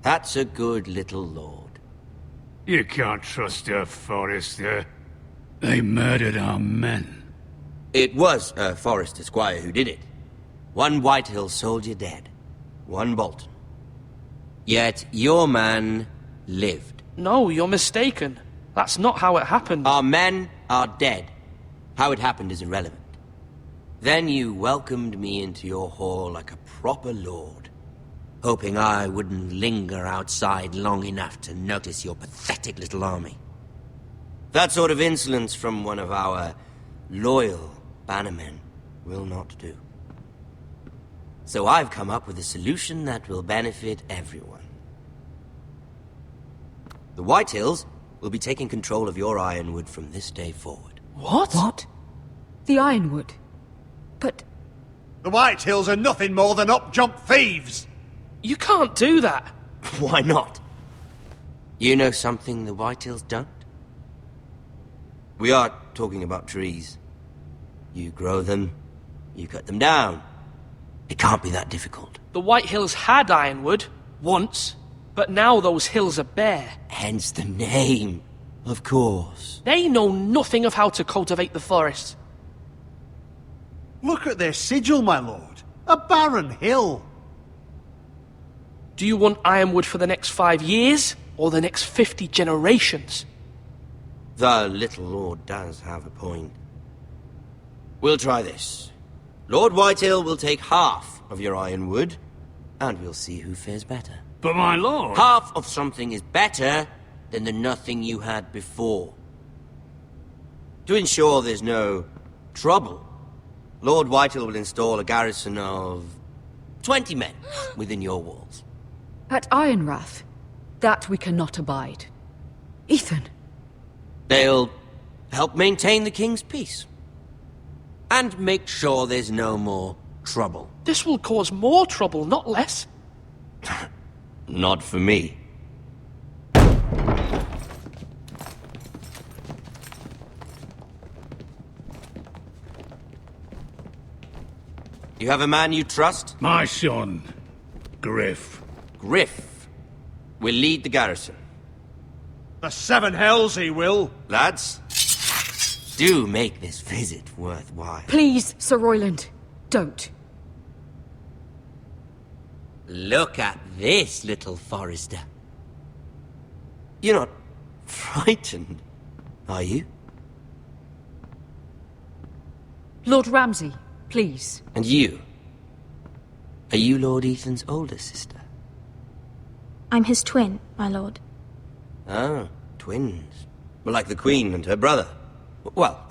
That's a good little lord. You can't trust a Forester. They murdered our men. It was a Forester squire who did it. One Whitehill soldier dead. One Bolton. Yet your man lived. No, you're mistaken. That's not how it happened. Our men are dead. How it happened is irrelevant. Then you welcomed me into your hall like a proper lord, hoping I wouldn't linger outside long enough to notice your pathetic little army. That sort of insolence from one of our loyal bannermen will not do. So I've come up with a solution that will benefit everyone. The Whitehills will be taking control of your ironwood from this day forward. What? What? The Ironwood? But... The Whitehills are nothing more than up-jump thieves! You can't do that! Why not? You know something the Whitehills don't? We are talking about trees. You grow them, you cut them down. It can't be that difficult. The Whitehills had ironwood, once, but now those hills are bare. Hence the name, of course. They know nothing of how to cultivate the forest. Look at their sigil, my lord. A barren hill. Do you want ironwood for the next 5 years, or the next 50 generations? The little lord does have a point. We'll try this. Lord Whitehill will take half of your ironwood, and we'll see who fares better. But my lord... Half of something is better than the nothing you had before. To ensure there's no trouble, Lord Whitehill will install a garrison of 20 men within your walls. At Ironrath, that we cannot abide. Ethan. They'll help maintain the king's peace. And make sure there's no more trouble. This will cause more trouble, not less. Not for me. You have a man you trust? My son, Griff. Griff will lead the garrison. The 7 hells he will. Lads, do make this visit worthwhile. Please, Sir Royland, don't. Look at this, little Forester. You're not frightened, are you? Lord Ramsay, please. And you? Are you Lord Ethan's older sister? I'm his twin, my lord. Ah, twins. Well, like the Queen and her brother. Well,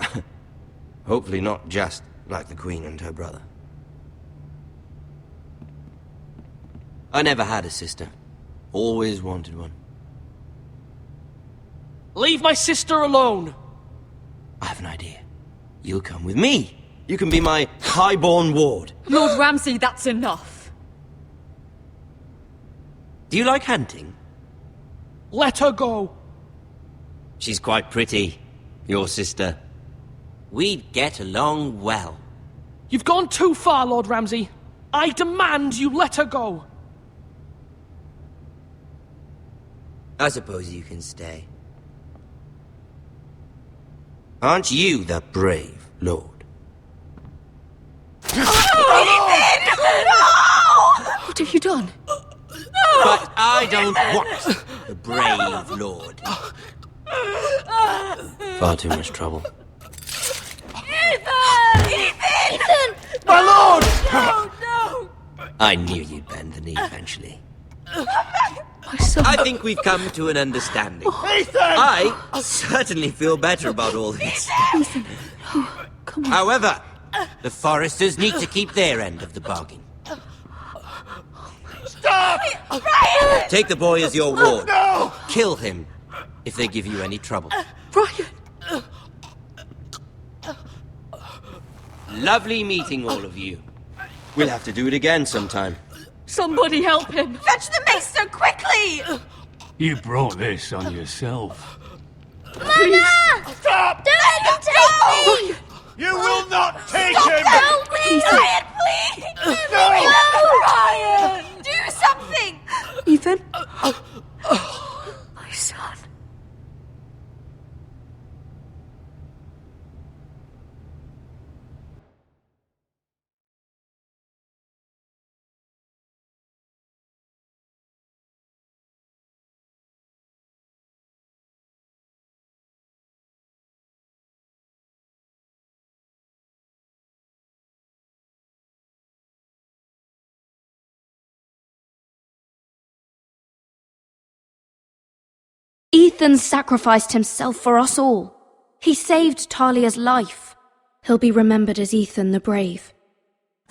hopefully not just like the Queen and her brother. I never had a sister. Always wanted one. Leave my sister alone! I have an idea. You'll come with me. You can be my highborn ward. Lord Ramsay, that's enough. Do you like hunting? Let her go. She's quite pretty, your sister. We'd get along well. You've gone too far, Lord Ramsay. I demand you let her go. I suppose you can stay. Aren't you the brave lord? What have you done? But I don't want the brave lord. Far too much trouble. Ethan! My lord! No, no! I knew you'd bend the knee eventually. My son. I think we've come to an understanding. I certainly feel better about all this. Ethan, no, come on. However, the Foresters need to keep their end of the bargain. Stop! Ryan! Take the boy as your ward. No! Kill him if they give you any trouble. Ryan! Lovely meeting all of you. We'll have to do it again sometime. Somebody help him! Fetch the maester quickly! You brought this on yourself. Mama! Stop! Don't take me! You will not take Stop him! Help me! Ryan, please! No! Ryan! Do something! Ethan? My son. Ethan sacrificed himself for us all. He saved Talia's life. He'll be remembered as Ethan the Brave.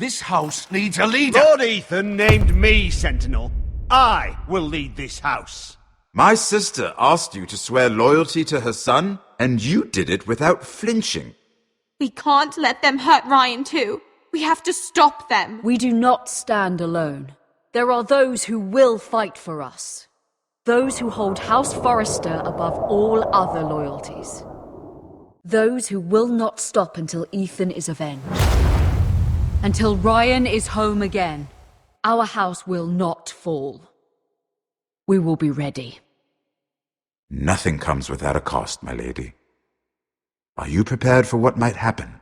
This house needs a leader! Lord Ethan named me Sentinel. I will lead this house. My sister asked you to swear loyalty to her son, and you did it without flinching. We can't let them hurt Ryan too. We have to stop them. We do not stand alone. There are those who will fight for us. Those who hold House Forrester above all other loyalties. Those who will not stop until Ethan is avenged. Until Ryan is home again, our house will not fall. We will be ready. Nothing comes without a cost, my lady. Are you prepared for what might happen?